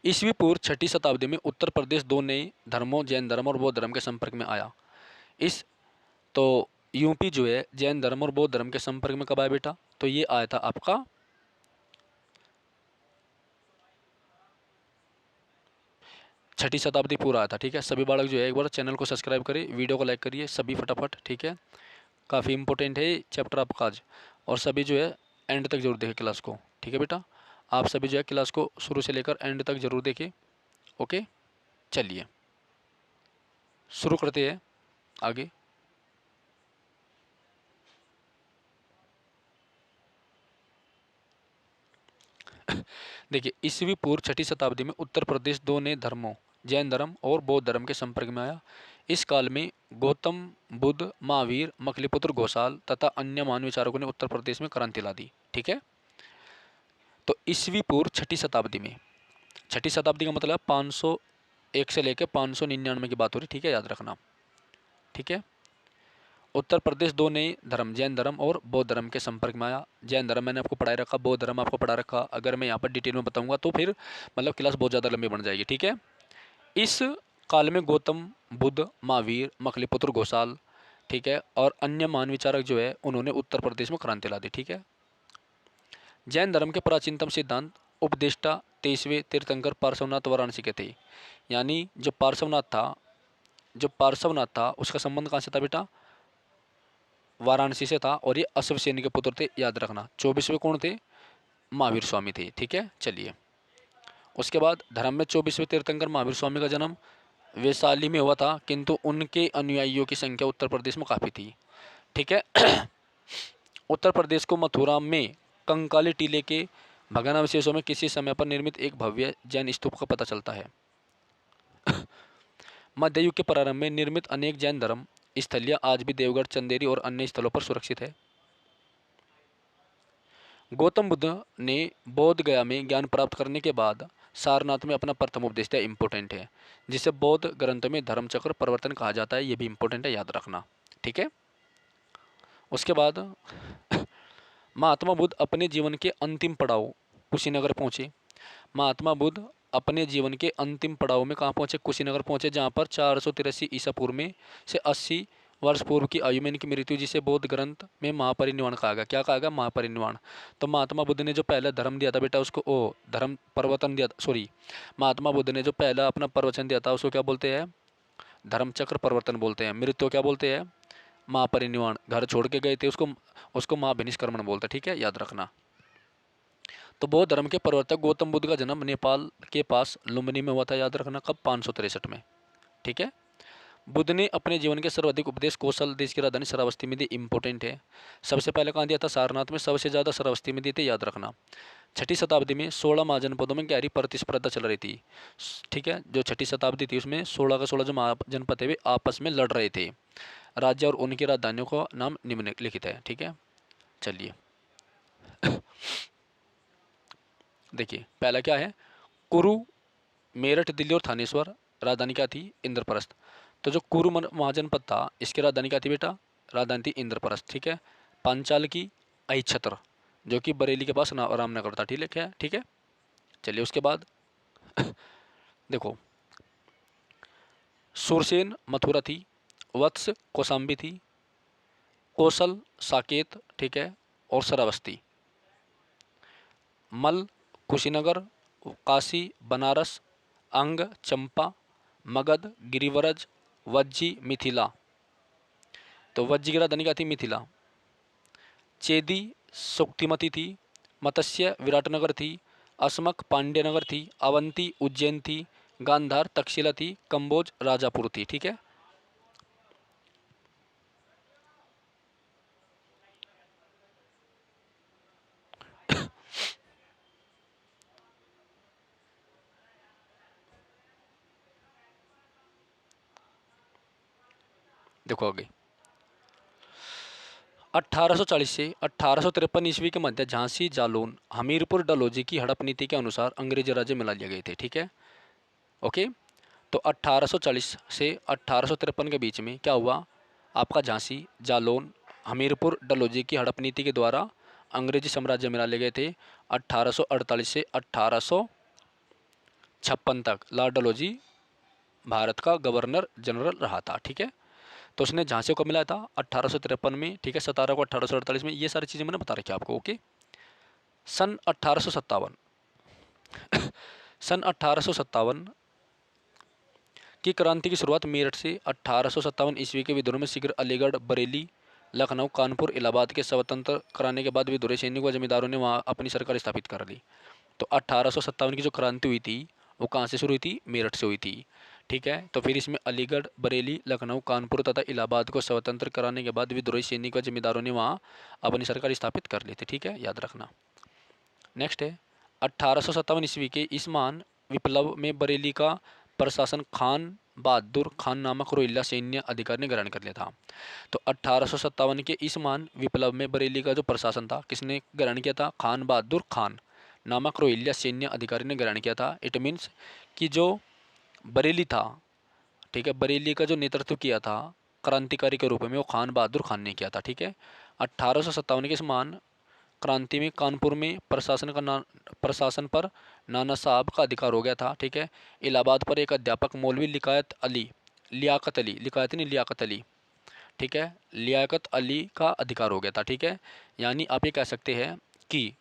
ईस्वी पूर्व 6ठी शताब्दी में उत्तर प्रदेश दो नए धर्मों जैन धर्म और बौद्ध धर्म के संपर्क में आया। इस तो यूपी जो है जैन धर्म और बौद्ध धर्म के संपर्क में कब आया बेटा? तो ये आया था आपका 6ठी शताब्दी पूरा आया था। ठीक है, सभी बालक जो है एक बार चैनल को सब्सक्राइब करिए, वीडियो को लाइक करिए सभी फटाफट। ठीक है, काफ़ी इंपॉर्टेंट है ये चैप्टर आपका आज, और सभी जो है एंड तक जरूर देखें क्लास को। ठीक है बेटा, आप सभी जो है क्लास को शुरू से लेकर एंड तक जरूर देखें। ओके, चलिए शुरू करते हैं आगे। देखिए, ईस्वी पूर्व 6ठी शताब्दी में उत्तर प्रदेश दो नए धर्मों जैन धर्म और बौद्ध धर्म के संपर्क में आया। इस काल में गौतम बुद्ध, महावीर, मकलिपुत्र घोषाल तथा अन्य महान विचारकों ने उत्तर प्रदेश में क्रांति ला दी। ठीक है, तो ईस्वी पूर्व 6ठी शताब्दी में, 6ठी शताब्दी का मतलब 501 से लेकर 599 की बात हो रही। ठीक है, याद रखना। ठीक है, उत्तर प्रदेश दो नए धर्म जैन धर्म और बौद्ध धर्म के संपर्क में आया। जैन धर्म मैंने आपको पढ़ाई रखा, बौद्ध धर्म आपको पढ़ा रखा। अगर मैं यहाँ पर डिटेल में बताऊंगा तो फिर मतलब क्लास बहुत ज़्यादा लंबी बन जाएगी। ठीक है, इस काल में गौतम बुद्ध, महावीर, मकलिपुत्र घोषाल, ठीक है, और अन्य महान विचारक जो है उन्होंने उत्तर प्रदेश में क्रांति ला दी। ठीक है, जैन धर्म के प्राचीनतम सिद्धांत उपदेष्टा 23वें तीर्थंकर पार्श्वनाथ वाराणसी के थे। यानी जो पार्श्वनाथ था उसका संबंध कहाँ से था बेटा? वाराणसी से था, और ये अश्वसेनी के पुत्र थे, याद रखना। 24वें कौन थे? महावीर स्वामी थे। ठीक है, चलिए उसके बाद धर्म में 24वें तीर्थंकर महावीर स्वामी का जन्म वैशाली में हुआ था, किंतु उनके अनुयायियों की संख्या उत्तर प्रदेश में काफ़ी थी। ठीक है, उत्तर प्रदेश को मथुरा में कंकाली टीले के भग्नावशेषों में किसी समय पर निर्मित एक भव्य जैन स्तूप का पता चलता है। मध्ययुग के प्रारंभ में निर्मित अनेक जैन धर्म स्थलियाँ आज भी देवगढ़, चंदेरी और अन्य स्थलों पर सुरक्षित है। गौतम बुद्ध ने बोध गया में ज्ञान प्राप्त करने के बाद सारनाथ में अपना प्रथम उपदेश दिया। इंपॉर्टेंट है, जिसे बौद्ध ग्रंथों में धर्मचक्र प्रवर्तन कहा जाता है। ये भी इंपॉर्टेंट है, याद रखना। ठीक है, उसके बाद महात्मा बुद्ध अपने जीवन के अंतिम पड़ाव कुशीनगर पहुँचे। महात्मा बुद्ध अपने जीवन के अंतिम पड़ाव में कहाँ पहुँचे? कुशीनगर पहुँचे, जहाँ पर 483 ईसा पूर्व में से 80 वर्ष पूर्व की आयु में इनकी मृत्यु, जिसे बौद्ध ग्रंथ में महापरिनिर्वाण कहा गया। क्या कहा गया? महापरिनिर्वाण। तो महात्मा बुद्ध ने जो पहला धर्म दिया था बेटा उसको धर्म प्रवर्तन दिया था, सॉरी, महात्मा बुद्ध ने जो पहला अपना प्रवचन दिया था उसको क्या बोलते हैं? धर्मचक्र प्रवर्तन बोलते हैं। मृत्यु क्या बोलते हैं? महापरिनिर्वाण। घर छोड़ के गए थे उसको उसको महाभिनिष्क्रमण बोलते हैं। ठीक है, याद रखना। तो बौद्ध धर्म के प्रवर्तक गौतम बुद्ध का जन्म नेपाल के पास लुम्बिनी में हुआ था। याद रखना, कब? 563 में। ठीक है, बुद्ध ने अपने जीवन के सर्वाधिक उपदेश कौशल देश की राजधानी श्रावस्ती में दिए। इंपॉर्टेंट है, सबसे पहले कहाँ दिया था? सारनाथ में। सबसे ज़्यादा श्रावस्ती में दिए थे, याद रखना। 6ठी शताब्दी में 16 महाजनपदों में गहरी प्रतिस्पर्धा चल रही थी। ठीक है, जो 6ठी शताब्दी थी उसमें 16 का 16 जो महाजनपद थे वे आपस में लड़ रहे थे। राज्य और उनकी राजधानियों का नाम निम्नलिखित है। ठीक है, चलिए देखिए, पहला क्या है? कुरु, मेरठ, दिल्ली और थानेश्वर। राजधानी क्या थी? इंद्रप्रस्थ। तो जो कुरु महाजनपद था इसकी राजधानी क्या थी बेटा? राजधानी थी इंद्रप्रस्थ। ठीक है, पांचाल की अहिछत्र जो कि बरेली के पास रामनगर था। ठीक है, ठीक है, चलिए उसके बाद देखो, सुरसेन मथुरा थी, वत्स कौशाम्बी थी, कौशल साकेत, ठीक है, और श्रावस्ती। मल कुशीनगर, काशी, बनारस, अंग, चंपा, मगध, गिरिवरज, वज्जी, मिथिला। तो वज्जी की राजधानी क्या थी? मिथिला। चेदी सुक्तिमती थी, मत्स्य विराटनगर थी, असमक पांड्यनगर थी, अवंती उज्जैन थी, गांधार तक्षशिला थी, कंबोज राजापुर थी। ठीक है, देखो आगे 1840 से 1853 ईस्वी के मध्य झांसी, जालौन, हमीरपुर, डलहौजी की हड़प नीति के अनुसार अंग्रेजी राज्य मिला लिए गए थे। ठीक है, ओके। तो 1840 से 1853 के बीच में क्या हुआ? आपका झांसी, जालौन, हमीरपुर, डलहौजी की हड़प नीति के द्वारा अंग्रेजी साम्राज्य में ला लिए गए थे। 1848 से 1956 तक लॉर्ड डलहौजी भारत का गवर्नर जनरल रहा था। ठीक है, तो उसने झांसी को मिलाया था 1853 में। ठीक है, 17 को 1848 में। ये सारी चीज़ें मैंने बता रखी आपको। ओके, सन 1857 सन 1857 की क्रांति की शुरुआत मेरठ से 1857 ईस्वी के विद्रोह में शीघ्र अलीगढ़, बरेली, लखनऊ, कानपुर, इलाहाबाद के स्वतंत्र कराने के बाद विद्रोही सैनिकों व जमींदारों ने वहाँ अपनी सरकार स्थापित कर ली। तो 1857 की जो क्रांति हुई थी वो कहाँ से शुरू हुई थी? मेरठ से हुई थी। ठीक है, तो फिर इसमें अलीगढ़, बरेली, लखनऊ, कानपुर तथा इलाहाबाद को स्वतंत्र कराने के बाद विद्रोही सैनिक व जमींदारों ने वहाँ अपनी सरकार स्थापित कर ली थी। ठीक है, याद रखना। नेक्स्ट है 1857 ईस्वी के इस महान विप्लव में बरेली का प्रशासन खान बहादुर खान नामक रोहिल्ला सैन्य अधिकारी ने ग्रहण कर लिया था। तो 1857 के इस महान विप्लव में बरेली का जो प्रशासन था किसने ग्रहण किया था? खान बहादुर खान नामक रोहिल्ला सैन्य अधिकारी ने ग्रहण किया था। इट मीन्स कि जो बरेली था, ठीक है, बरेली का जो नेतृत्व किया था क्रांतिकारी के रूप में वो खान बहादुर खान ने किया था। ठीक है, 1857 के इस महान क्रांति में कानपुर में प्रशासन पर नाना साहब का अधिकार हो गया था। ठीक है, इलाहाबाद पर एक अध्यापक मौलवी लियाकत अली, लिकायत नहीं लियाकत अली, ठीक है, लियाकत अली का अधिकार हो गया था। ठीक है, यानी आप ये कह सकते हैं कि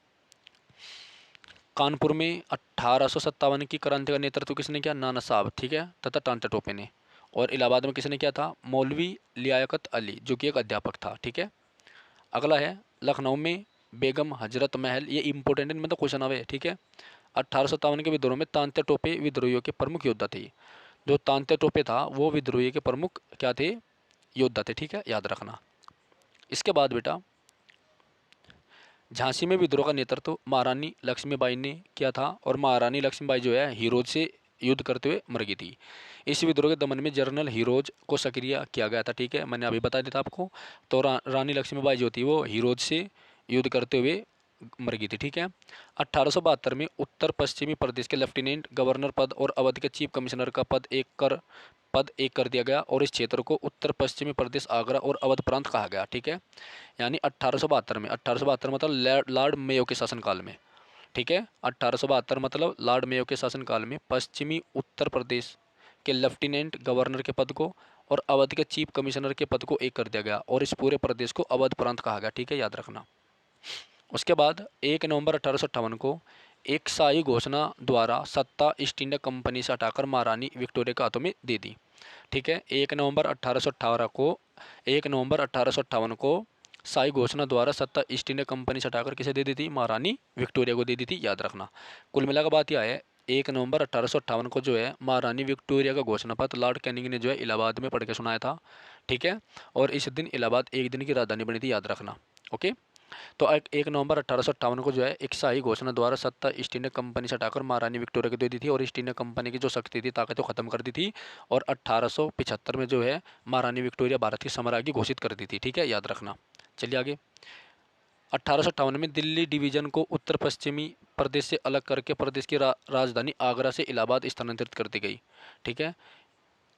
कानपुर में 1857 की क्रांति का नेतृत्व किसने किया? नाना साहब, ठीक है, तथा तांत्या टोपे ने। और इलाहाबाद में किसने किया था? मौलवी लियाकत अली, जो कि एक अध्यापक था। ठीक है, अगला है लखनऊ में बेगम हजरत महल। ये इंपॉर्टेंट है, मतलब क्वेश्चन आवे। ठीक है, 1857 के विद्रोह में तांत्या टोपे विद्रोहियों के प्रमुख योद्धा थे। जो तांत्या टोपे था वो विद्रोही के प्रमुख क्या थे? योद्धा थे। ठीक है, याद रखना। इसके बाद बेटा झांसी में विद्रोह का नेतृत्व महारानी लक्ष्मीबाई ने किया था। और महारानी लक्ष्मीबाई जो है हिरोज से युद्ध करते हुए मर गई थी। इस विद्रोह के दमन में जनरल हिरोज को सक्रिय किया गया था। ठीक है, मैंने अभी बता दिया था आपको। तो रानी लक्ष्मीबाई जो थी वो हिरोज से युद्ध करते हुए मर गई थी। ठीक है, 1872 में उत्तर पश्चिमी प्रदेश के लेफ्टिनेंट गवर्नर पद और अवध के चीफ कमिश्नर का पद एक कर दिया गया और इस क्षेत्र को उत्तर पश्चिमी प्रदेश, आगरा और अवध प्रांत कहा गया। ठीक है, यानी 1872 में, 1872 मतलब लॉर्ड मेयो के शासनकाल में। ठीक है, 1872 मतलब लॉर्ड मेयो के शासनकाल में पश्चिमी उत्तर प्रदेश के लेफ्टिनेंट गवर्नर के पद को और अवध के चीफ कमिश्नर के पद को एक कर दिया गया और इस पूरे प्रदेश को अवध प्रांत कहा गया। ठीक है, याद रखना। उसके बाद 1 नवंबर 1858 को एक शाही घोषणा द्वारा सत्ता ईस्ट इंडिया कंपनी से हटाकर महारानी विक्टोरिया के हाथों में दे दी। ठीक है, 1 नवंबर 1858 को शाही घोषणा द्वारा सत्ता ईस्ट इंडिया कंपनी से हटाकर किसे दे दी थी? महारानी विक्टोरिया को दे दी थी। याद रखना। कुल मिलाकर बात यह है 1 नवंबर 1858 को जो है महारानी विक्टोरिया का घोषणा पत्र लॉर्ड कैनिंग ने जो है इलाहाबाद में पढ़ के सुनाया था। ठीक है, और इस दिन इलाहाबाद एक दिन की राजधानी बनी थी। याद रखना। ओके, तो 1 नवंबर 1858 को जो है एक शाही घोषणा द्वारा सत्ता ईस्ट इंडिया कंपनी से हटाकर महारानी विक्टोरिया को दे दी थी और ईस्ट इंडिया कंपनी की जो शक्ति थी, ताकत को खत्म कर दी थी। और 1875 में जो है महारानी विक्टोरिया भारत की साम्राज्ञी घोषित कर दी थी। ठीक है, याद रखना। चलिए आगे। 1858 में दिल्ली डिवीजन को उत्तर पश्चिमी प्रदेश से अलग करके प्रदेश की राजधानी आगरा से इलाहाबाद स्थानांतरित कर दी गई। ठीक है,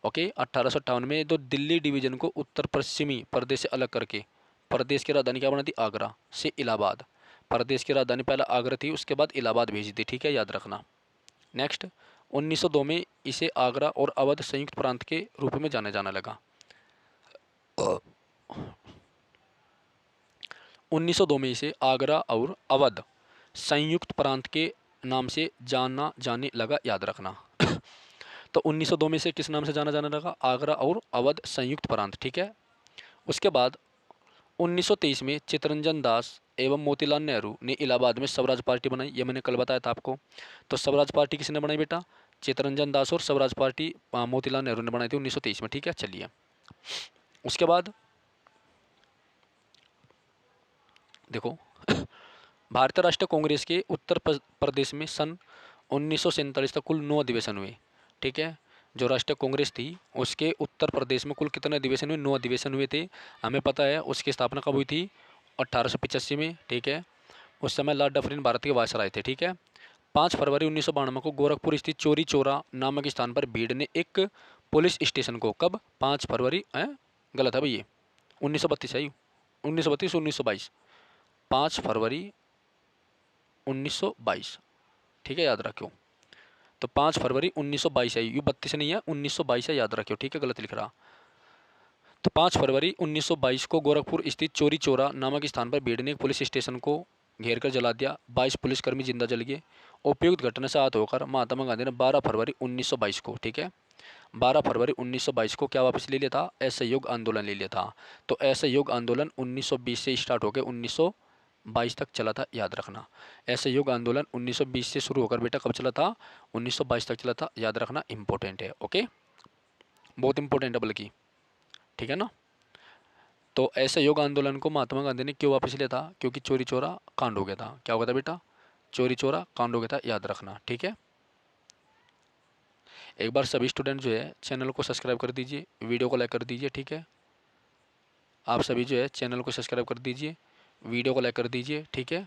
ओके, 1858 में तो दिल्ली डिवीजन को उत्तर पश्चिमी प्रदेश से अलग करके प्रदेश की राजधानी क्या बना दी? आगरा से इलाहाबाद। प्रदेश की राजधानी पहले आगरा थी, उसके बाद इलाहाबाद भेज दी। ठीक है, याद रखना। नेक्स्ट, 1902 में इसे आगरा और अवध संयुक्त प्रांत के रूप में जाना लगा। 1902 में इसे आगरा और अवध संयुक्त प्रांत के नाम से जाना जाने लगा। याद रखना। तो 1902 में इसे किस नाम से जाना लगा? आगरा और अवध संयुक्त प्रांत। ठीक है, उसके बाद 1923 में चित्तरंजन दास एवं मोतीलाल नेहरू ने इलाहाबाद में स्वराज पार्टी बनाई। ये मैंने कल बताया था आपको। तो स्वराज पार्टी किसने बनाई बेटा? चित्तरंजन दास। और स्वराज पार्टी मोतीलाल नेहरू ने बनाई थी 1923 में। ठीक है, चलिए। उसके बाद देखो भारतीय राष्ट्रीय कांग्रेस के उत्तर प्रदेश में सन 1947 तक कुल 9 अधिवेशन हुए। ठीक है, जो राष्ट्रीय कांग्रेस थी उसके उत्तर प्रदेश में कुल कितने अधिवेशन हुए? 9 अधिवेशन हुए थे। हमें पता है उसकी स्थापना कब हुई थी? 1885 में। ठीक है, उस समय लॉर्ड डफरिन भारत के वायसराय थे। ठीक है, 5 फरवरी 1992 को गोरखपुर स्थित चोरी चौरा नामक स्थान पर भीड़ ने एक पुलिस स्टेशन को, कब? 5 फरवरी गलत है भैया, 1932 है, 1922, 5 फरवरी 1922। ठीक है, याद रखो। तो 5 फरवरी 1922 है, यू 32 नहीं है 1922 है, याद रखियो, ठीक है, गलत लिख रहा। तो 5 फरवरी 1922 को गोरखपुर स्थित चोरी चौरा नामक स्थान पर भीड़ ने एक पुलिस स्टेशन को घेर कर जला दिया। 22 पुलिसकर्मी जिंदा जल गए। उपयुक्त घटना से आहत होकर महात्मा गांधी ने 12 फरवरी 1922 को, ठीक है, 12 फरवरी 1922 को क्या वापस ले लिया था, असहयोग आंदोलन ले लिया था। तो असहयोग आंदोलन 1920 से स्टार्ट होकर 1922 तक चला था, याद रखना। असहयोग आंदोलन 1920 से शुरू होकर बेटा कब चला था, 1922 तक चला था, याद रखना, इंपॉर्टेंट है। ओके, बहुत इंपॉर्टेंट है बल्कि, ठीक है ना। तो असहयोग आंदोलन को महात्मा गांधी ने क्यों वापस लिया था, क्योंकि चोरी चौरा कांड हो गया था। क्या हो गया था बेटा, चोरी चौरा कांड हो गया था, याद रखना, ठीक है। एक बार सभी स्टूडेंट जो है चैनल को सब्सक्राइब कर दीजिए, वीडियो को लाइक कर दीजिए, ठीक है। आप सभी जो है चैनल को सब्सक्राइब कर दीजिए, वीडियो को लाइक कर दीजिए, ठीक है।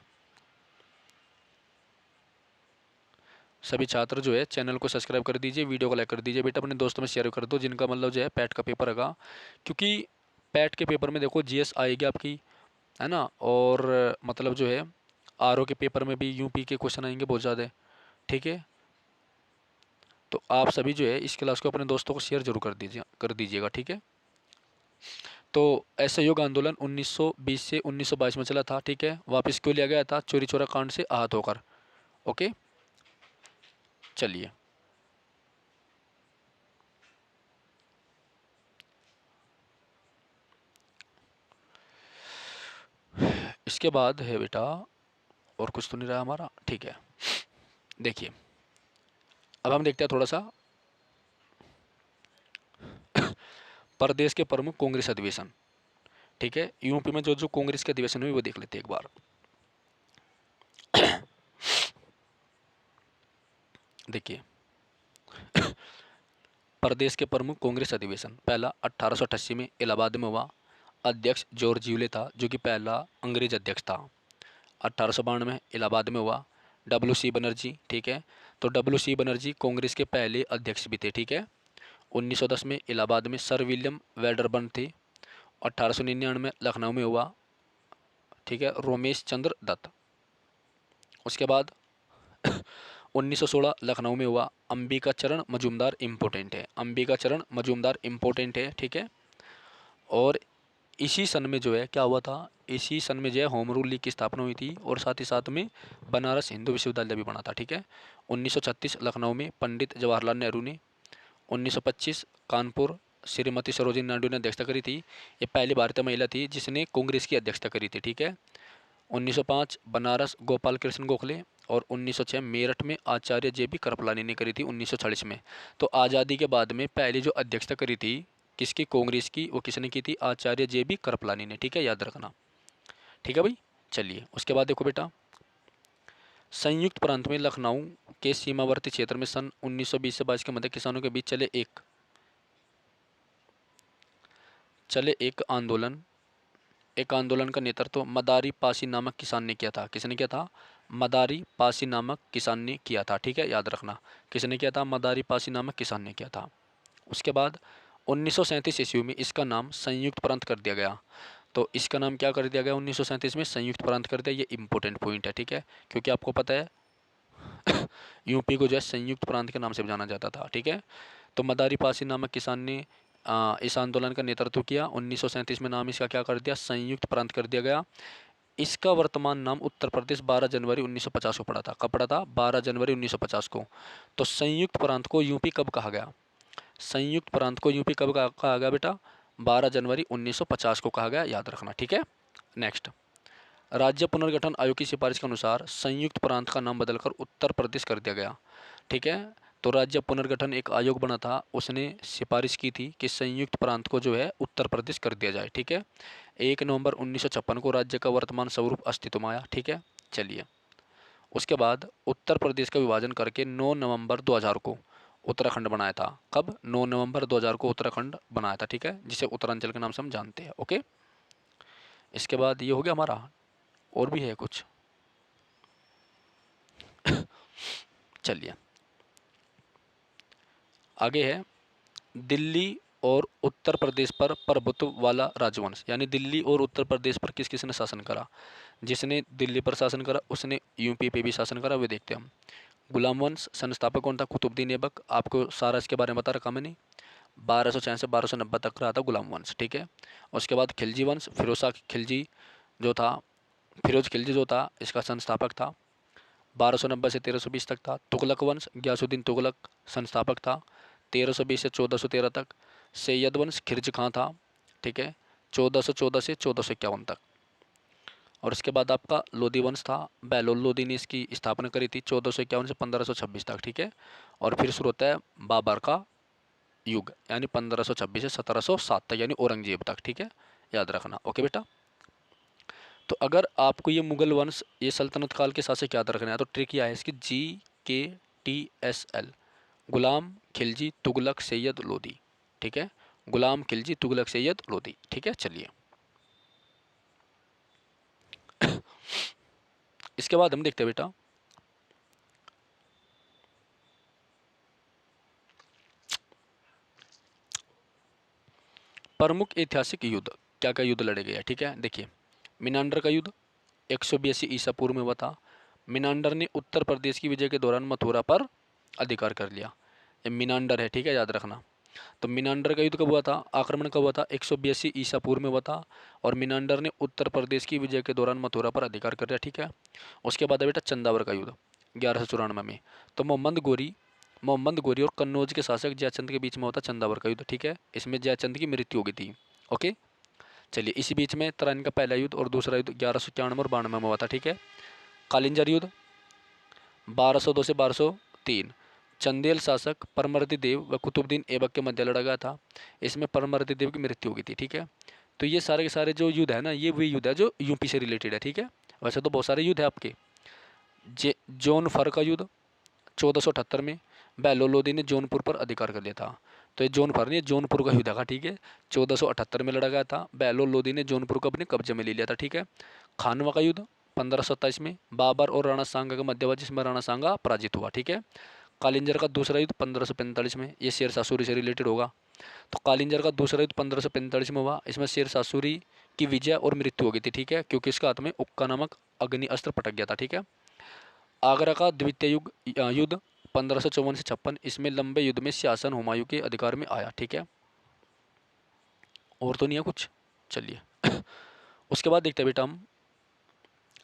सभी छात्र जो है चैनल को सब्सक्राइब कर दीजिए, वीडियो को लाइक कर दीजिए बेटा, अपने दोस्तों में शेयर कर दो जिनका मतलब जो है पैट का पेपर होगा। क्योंकि पैट के पेपर में देखो जीएस आएगी आपकी, है ना, और मतलब जो है आरओ के पेपर में भी यूपी के क्वेश्चन आएंगे बहुत ज़्यादा, ठीक है। तो आप सभी जो है इस क्लास को अपने दोस्तों को शेयर जरूर कर दीजिएगा, ठीक है। तो असहयोग आंदोलन 1920 से 1922 में चला था, ठीक है। वापस क्यों लिया गया था, चोरी चोरा कांड से आहत होकर। ओके, चलिए इसके बाद है बेटा, और कुछ तो नहीं रहा हमारा, ठीक है। देखिए अब हम देखते हैं थोड़ा सा प्रदेश के प्रमुख कांग्रेस अधिवेशन, ठीक है। यूपी में जो जो कांग्रेस के अधिवेशन हुए वो देख लेते हैं एक बार। देखिए प्रदेश के प्रमुख कांग्रेस अधिवेशन, पहला 1888 में इलाहाबाद में हुआ। अध्यक्ष जॉर्ज यूले था जो कि पहला अंग्रेज अध्यक्ष था। 1892 में इलाहाबाद में हुआ। डब्ल्यू सी बनर्जी, ठीक है। तो डब्ल्यू सी बनर्जी कांग्रेस के पहले अध्यक्ष भी थे, ठीक है। 1910 में इलाहाबाद में सर विलियम वेडरबर्न थे। 1899 में लखनऊ में हुआ, ठीक है, रोमेश चंद्र दत्त। उसके बाद 1916 लखनऊ में हुआ अंबिका चरण मजूमदार, इम्पोर्टेंट है, अंबिका चरण मजूमदार इम्पोर्टेंट है, ठीक है। और इसी सन में जो है क्या हुआ था, इसी सन में जो है होम रूल लीग की स्थापना हुई थी, और साथ ही साथ में बनारस हिंदू विश्वविद्यालय भी बना था, ठीक है। 1936 लखनऊ में पंडित जवाहरलाल नेहरू ने, 1925 कानपुर श्रीमती सरोजिनी नायडू ने अध्यक्षता करी थी। ये पहली भारतीय महिला थी जिसने कांग्रेस की अध्यक्षता करी थी, ठीक है। 1905 बनारस गोपाल कृष्ण गोखले, और 1906 मेरठ में आचार्य जे बी कृपलानी ने करी थी 1940 में। तो आज़ादी के बाद में पहली जो अध्यक्षता करी थी किसकी, कांग्रेस की, वो किसने की थी, आचार्य जे बी कृपलानी ने, ठीक है, याद रखना, ठीक है भाई। चलिए उसके बाद देखो बेटा, संयुक्त प्रांत में लखनऊ के सीमावर्ती क्षेत्र में सन 1920 से 22 के मध्य किसानों के बीच चले एक आंदोलन का नेतृत्व मदारी पासी नामक किसान ने किया था। किसने किया था, मदारी पासी नामक किसान ने किया था, ठीक है, याद रखना, किसने किया था, मदारी पासी नामक किसान ने किया था। उसके बाद 1937 ईस्वी में इसका नाम संयुक्त प्रांत कर दिया गया। तो इसका नाम क्या कर दिया गया 1937 में, संयुक्त प्रांत कर दिया। ये इंपॉर्टेंट पॉइंट है, ठीक है, क्योंकि आपको पता है यूपी को जो है संयुक्त प्रांत के नाम से जाना जाता था, ठीक है। तो मदारी पासी नामक किसान ने इस आंदोलन का नेतृत्व किया। 1937 में नाम इसका क्या कर दिया, संयुक्त प्रांत कर दिया गया। इसका वर्तमान नाम उत्तर प्रदेश 12 जनवरी 1950 को पड़ा था। कब पड़ा था, 12 जनवरी 1950 को। तो संयुक्त प्रांत को यूपी कब कहा गया, संयुक्त प्रांत को यूपी कब कहा गया बेटा, 12 जनवरी 1950 को कहा गया, याद रखना, ठीक है। नेक्स्ट, राज्य पुनर्गठन आयोग की सिफारिश के अनुसार संयुक्त प्रांत का नाम बदलकर उत्तर प्रदेश कर दिया गया, ठीक है। तो राज्य पुनर्गठन एक आयोग बना था, उसने सिफारिश की थी कि संयुक्त प्रांत को जो है उत्तर प्रदेश कर दिया जाए, ठीक है। 1 नवंबर 1956 को राज्य का वर्तमान स्वरूप अस्तित्व में आया, ठीक है। चलिए उसके बाद उत्तर प्रदेश का विभाजन करके 9 नवंबर 2000 को उत्तराखंड बनाया था। कब, 9 नवंबर 2000 को उत्तराखंड बनाया था, ठीक है, जिसे उत्तरांचल के नाम से हम जानते हैं। ओके, इसके बाद ये हो गया हमारा, और भी है कुछ चलिए आगे है, दिल्ली और उत्तर प्रदेश पर प्रभुत्व वाला राजवंश, यानी दिल्ली और उत्तर प्रदेश पर किस किसने शासन करा। जिसने दिल्ली पर शासन करा उसने यूपी पे भी शासन करा, वे देखते हैं हम। गुलाम वंश संस्थापक कौन था? कुतुबुद्दीन ऐबक। आपको सारा इसके बारे में बता रखा मैंने। 1206 से 1290 तक रहा था गुलाम वंश, ठीक है। उसके बाद खिलजी वंश, फिरोज शाह खिलजी जो था, फिरोज खिलजी जो था इसका संस्थापक था। 1290 से 1320 तक था। तुगलक वंश, गयासुद्दीन तुगलक संस्थापक था, 1320 से 1413 तक। सैयद वंश, खिरज खां था, ठीक है, 1414 से 1451 तक। और इसके बाद आपका लोधी वंश था, बहलोल लोधी ने इसकी स्थापना करी थी 1451 से 1526 तक, ठीक है। और फिर शुरू होता है बाबर का युग, यानी 1526 से 1707 तक, यानी औरंगजेब तक, ठीक है, याद रखना। ओके बेटा। तो अगर आपको ये मुगल वंश, ये सल्तनत काल के शासक याद रखना है तो ट्रिक क्या है इसकी? GKTSL, गुलाम, खिलजी, तुगलक, सैयद, लोधी, ठीक है। गुलाम, खिलजी, तुगलक, सैयद, लोधी, ठीक है। चलिए इसके बाद हम देखते हैं बेटा प्रमुख ऐतिहासिक युद्ध। क्या क्या युद्ध लड़े गए हैं, ठीक है। देखिए मिनांडर का युद्ध 182 ईसा पूर्व में हुआ था। मिनांडर ने उत्तर प्रदेश की विजय के दौरान मथुरा पर अधिकार कर लिया। ये मिनांडर है, ठीक है, याद रखना। तो मिनांडर का युद्ध कब हुआ था? आक्रमण कब हुआ था? 182 ईसा पूर्व में हुआ था। और मिनांडर ने उत्तर प्रदेश की विजय के दौरान मथुरा पर अधिकार कर लिया, ठीक है। उसके बाद है बेटा चंदावर का युद्ध 1194 में। तो मोहम्मद गोरी और कन्नौज के शासक जयचंद के बीच में होता चंदावर का युद्ध, ठीक है। इसमें जयचंद की मृत्यु हो गई थी। ओके, चलिए इसी बीच में तराइन का पहला युद्ध और दूसरा युद्ध 1191 और 92 में हुआ था, ठीक है। कालिंजर युद्ध 1202 से 1203 चंदेल शासक परमर्दिदेव व कुतुबुद्दीन ऐबक के मध्य लड़ा गया था। इसमें परमर्दिदेव की मृत्यु हो गई थी, ठीक है। तो ये सारे के सारे जो युद्ध है ना, ये वही युद्ध है जो यूपी से रिलेटेड है, ठीक है। वैसे तो बहुत सारे युद्ध है आपके। जौनपुर का युद्ध 1478 में बहलोल लोधी ने जौनपुर पर अधिकार कर लिया था। तो ये जौनपुर नहीं, जौनपुर का युद्ध था, ठीक है। 1478 में लड़ा गया था। बहलोल लोधी ने जौनपुर को अपने कब्जे में ले लिया था, ठीक है। खानवा का युद्ध 1527 में बाबर और राणा सांगा का मध्य हुआ, जिसमें राणा सांगा पराजित हुआ, ठीक है। कालिंजर का दूसरा युद्ध 1545 में, ये शेरशाह सूरी से रिलेटेड होगा। तो कालिंजर का दूसरा युद्ध 1545 में हुआ। इसमें शेरशाह सूरी की विजय और मृत्यु हो गई थी, ठीक है, क्योंकि इसके हाथ में उक्का नामक अग्नि अस्त्र पटक गया था, ठीक है। आगरा का द्वितीय युद्ध 1554 से 56, इसमें लंबे युद्ध में सियासन हुमायूं के अधिकार में आया, ठीक है। और तो नहीं है कुछ, चलिए उसके बाद देखते हैं बेटा हम।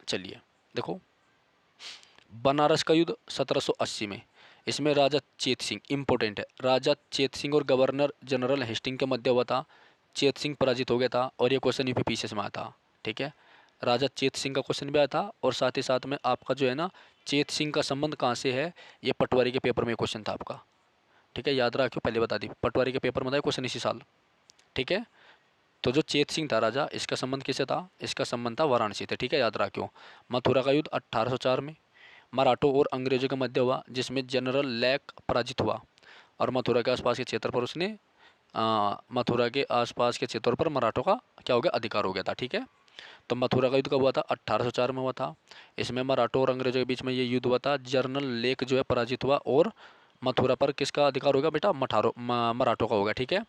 चलिए देखो बनारस का युद्ध 1780 में, इसमें राजा चेत सिंह, इंपॉर्टेंट है, राजा चेत सिंह और गवर्नर जनरल हेस्टिंग के मध्य हुआ था। चेत सिंह पराजित हो गया था और ये क्वेश्चन यूपी पीछे में आया था, ठीक है। राजा चेत सिंह का क्वेश्चन भी आया था। और साथ ही साथ में आपका जो है ना, चेत सिंह का संबंध कहाँ से है, ये पटवारी के पेपर में क्वेश्चन था आपका, ठीक है, याद रखियो, पहले बता दी, पटवारी के पेपर में था क्वेश्चन इसी साल, ठीक है। तो जो चेत सिंह था राजा, इसका संबंध किससे था? इसका संबंध था वाराणसी से, ठीक है, याद रखियो। मथुरा का युद्ध 1804 में मराठों और अंग्रेजों के मध्य हुआ, जिसमें जनरल लैक पराजित हुआ और मथुरा के आसपास के क्षेत्र पर उसने मथुरा के आसपास के क्षेत्रों पर मराठों का क्या हो गया? अधिकार हो गया था, ठीक है। तो मथुरा का युद्ध कब हुआ था? 1804 में हुआ था। इसमें मराठों और अंग्रेजों के बीच में ये युद्ध हुआ था। जनरल लेक जो है पराजित हुआ और मथुरा पर किसका अधिकार होगा बेटा? मराठों का होगा, ठीक है।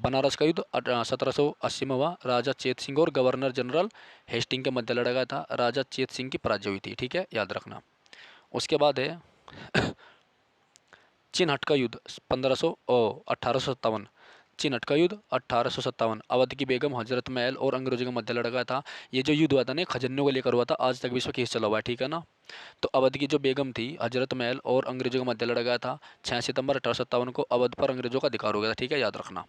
बनारस का युद्ध 1780 में हुआ। राजा चेत सिंह और गवर्नर जनरल हेस्टिंग के मध्य लड़ा गया था। राजा चेत सिंह की पराजय हुई थी, ठीक है, याद रखना। उसके बाद है चिनहट का युद्ध 1857। चिनहट का युद्ध 1857 अवध की बेगम हजरत महल और अंग्रेजों के मध्य लड़ा गया था। ये जो युद्ध हुआ था ना, खजन्नों को लेकर हुआ था, आज तक विश्व केस चला हुआ है, ठीक है ना। तो अवध की जो बेगम थी हजरत महल और अंग्रेजों के मध्य लड़ा गया था। 6 सितंबर 1857 को अवध पर अंग्रेजों का अधिकार हो गया था, ठीक है, याद रखना।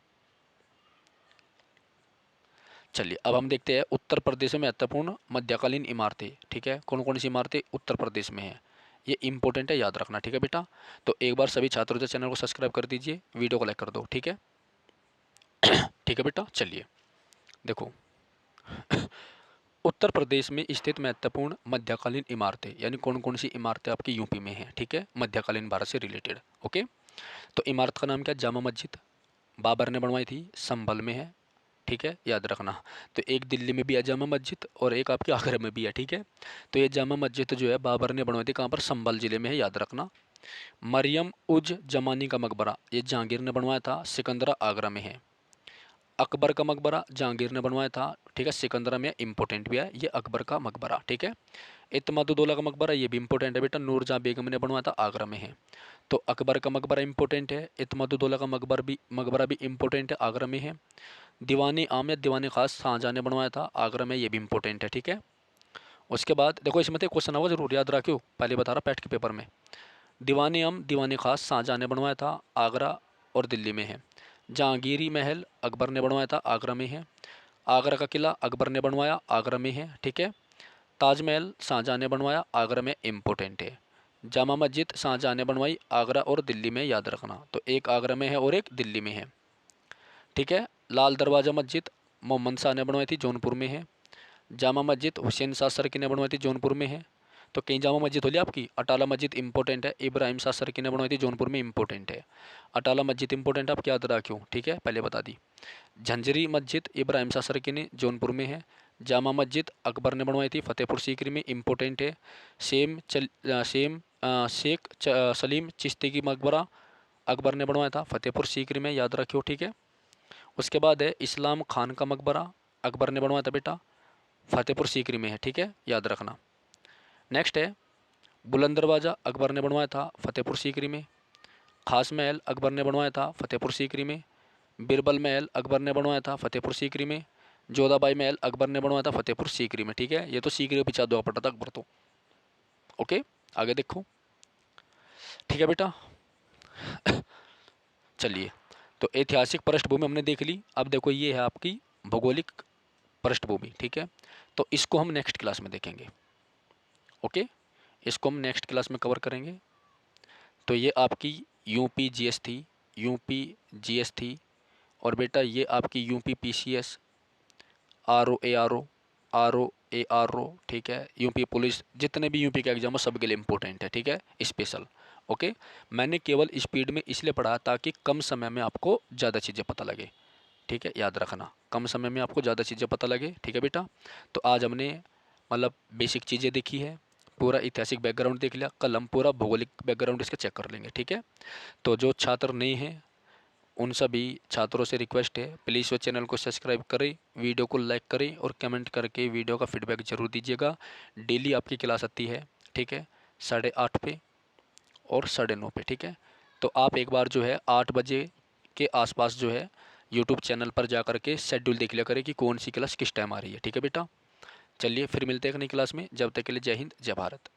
चलिए अब हम देखते हैं उत्तर प्रदेश में महत्वपूर्ण मध्यकालीन इमारतें, ठीक है, कौन कौन सी इमारतें उत्तर प्रदेश में है, ये इंपॉर्टेंट है, याद रखना, ठीक है बेटा। तो एक बार सभी छात्रों से चैनल को सब्सक्राइब कर दीजिए, वीडियो को लाइक कर दो, ठीक है। ठीक है बेटा, चलिए देखो उत्तर प्रदेश में स्थित महत्वपूर्ण मध्यकालीन इमारतें, यानी कौन कौन सी इमारतें आपकी यूपी में हैं, ठीक है, मध्यकालीन भारत से रिलेटेड। ओके, तो इमारत का नाम क्या? जामा मस्जिद, बाबर ने बनवाई थी, संभल में है, ठीक है, याद रखना। तो एक दिल्ली में भी है जामा मस्जिद और एक आपके आगरा में भी है, ठीक है। तो ये जामा मस्जिद जो है बाबर ने बनवाई थी, कहाँ पर? संभल जिले में है, याद रखना। मरियम उज जमानी का मकबरा, ये जहांगीर ने बनवाया था, सिकंदरा आगरा में है। अकबर का मकबरा जहांगीर ने बनवाया था, ठीक है, सिकंदरा में, इंपॉर्टेंट भी है ये अकबर का मकबरा, ठीक है। इत्मादुद्दौला का मकबरा ये भी इंपॉर्टेंट है बेटा, नूरजहाँ बेगम ने बनवाया था, आगरा में है। तो अकबर का मकबरा इंपॉर्टेंट है, इत्मादुद्दौला का मकबरा भी इंपॉर्टेंट है, आगरा में है। दीवानी आम या दीवानी खास शाहजहाँ ने बनवाया था, आगरा में, ये भी इंपॉर्टेंट है, ठीक है। उसके बाद देखो इसमें तो क्वेश्चन होगा जरूर, याद रखियो, पहले बता रहा पैट के पेपर में। दीवानी आम दीवानी खास शाहजहाँ ने बनवाया था, आगरा और दिल्ली में है। जहांगीरी महल अकबर ने बनवाया था, आगरा में है। आगरा का किला अकबर ने बनवाया, आगरा में है, ठीक है। ताजमहल शाहजहाँ ने बनवाया, आगरा में, इम्पोर्टेंट है। जामा मस्जिद शाहजहाँ ने बनवाई, आगरा और दिल्ली में, याद रखना। तो एक आगरा में है और एक दिल्ली में है, ठीक है। लाल दरवाज़ा मस्जिद मोहम्मद शाह ने बनवाई थी, जौनपुर में है। जामा मस्जिद हुसैन शाह सरकी ने बनवाई थी, जौनपुर में है। तो कई जामा मस्जिद होली आपकी। अटाला मस्जिद इंपॉर्टेंट है, इब्राहिम शाह सरकी ने बनवाई थी, जौनपुर में, इंपॉर्टेंट है। अटाला मस्जिद इंपॉर्टेंट आप याद रखियो, ठीक है, पहले बता दी। झंझरी मस्जिद इब्राहिम शाह सरकी ने, जौनपुर में है। जामा मस्जिद अकबर ने बनवाई थी, फतेहपुर सीकरी में, इंपॉर्टेंट है। शेख सलीम चिश्ती की मकबरा अकबर ने बनवाया था, फतेहपुर सीकरी में, याद रखियो, ठीक है। उसके बाद है इस्लाम खान का मकबरा अकबर ने बनवाया था बेटा, फतेहपुर सीकरी में है, ठीक है, याद रखना। नेक्स्ट है बुलंद दरवाज़ा अकबर ने बनवाया था, फतेहपुर सीकरी में। खास महल अकबर ने बनवाया था, फतेहपुर सीकरी में। बिरबल महल अकबर ने बनवाया था, फतेहपुर सीकरी में। जोधाबाई महल अकबर ने बनवाया था, फतेहपुर सीकरी में, ठीक है। ये तो सीकरी के पीछे दो पटा था अकबर तो। ओके, आगे देखो, ठीक है बेटा। चलिए, तो ऐतिहासिक पृष्ठभूमि हमने देख ली। अब देखो ये है आपकी भौगोलिक पृष्ठभूमि, ठीक है। तो इसको हम नेक्स्ट क्लास में देखेंगे, ओके, इसको हम नेक्स्ट क्लास में कवर करेंगे। तो ये आपकी यूपी जीएस थी, यूपी जीएस थी। और बेटा ये आपकी यूपी पीसीएस, आर ओ, ठीक है, यूपी पुलिस, जितने भी यूपी के एग्जाम हो सबके लिए इंपॉर्टेंट है, ठीक है, स्पेशल। ओके, मैंने केवल स्पीड में इसलिए पढ़ा ताकि कम समय में आपको ज़्यादा चीज़ें पता लगे, ठीक है, याद रखना, कम समय में आपको ज़्यादा चीज़ें पता लगे, ठीक है बेटा। तो आज हमने मतलब बेसिक चीज़ें देखी है, पूरा ऐतिहासिक बैकग्राउंड देख लिया, कल हम पूरा भौगोलिक बैकग्राउंड इसका चेक कर लेंगे, ठीक है। तो जो छात्र नए हैं उन सभी छात्रों से रिक्वेस्ट है, प्लीज़ वो चैनल को सब्सक्राइब करें, वीडियो को लाइक करें और कमेंट करके वीडियो का फीडबैक ज़रूर दीजिएगा। डेली आपकी क्लास आती है, ठीक है, 8:30 पे और 9:30 पे, ठीक है। तो आप एक बार जो है 8 बजे के आसपास जो है यूट्यूब चैनल पर जा कर के शेड्यूल देख लिया करें कि कौन सी क्लास किस टाइम आ रही है, ठीक है बेटा। चलिए फिर मिलते हैं एक नई क्लास में, जब तक के लिए जय हिंद जय भारत।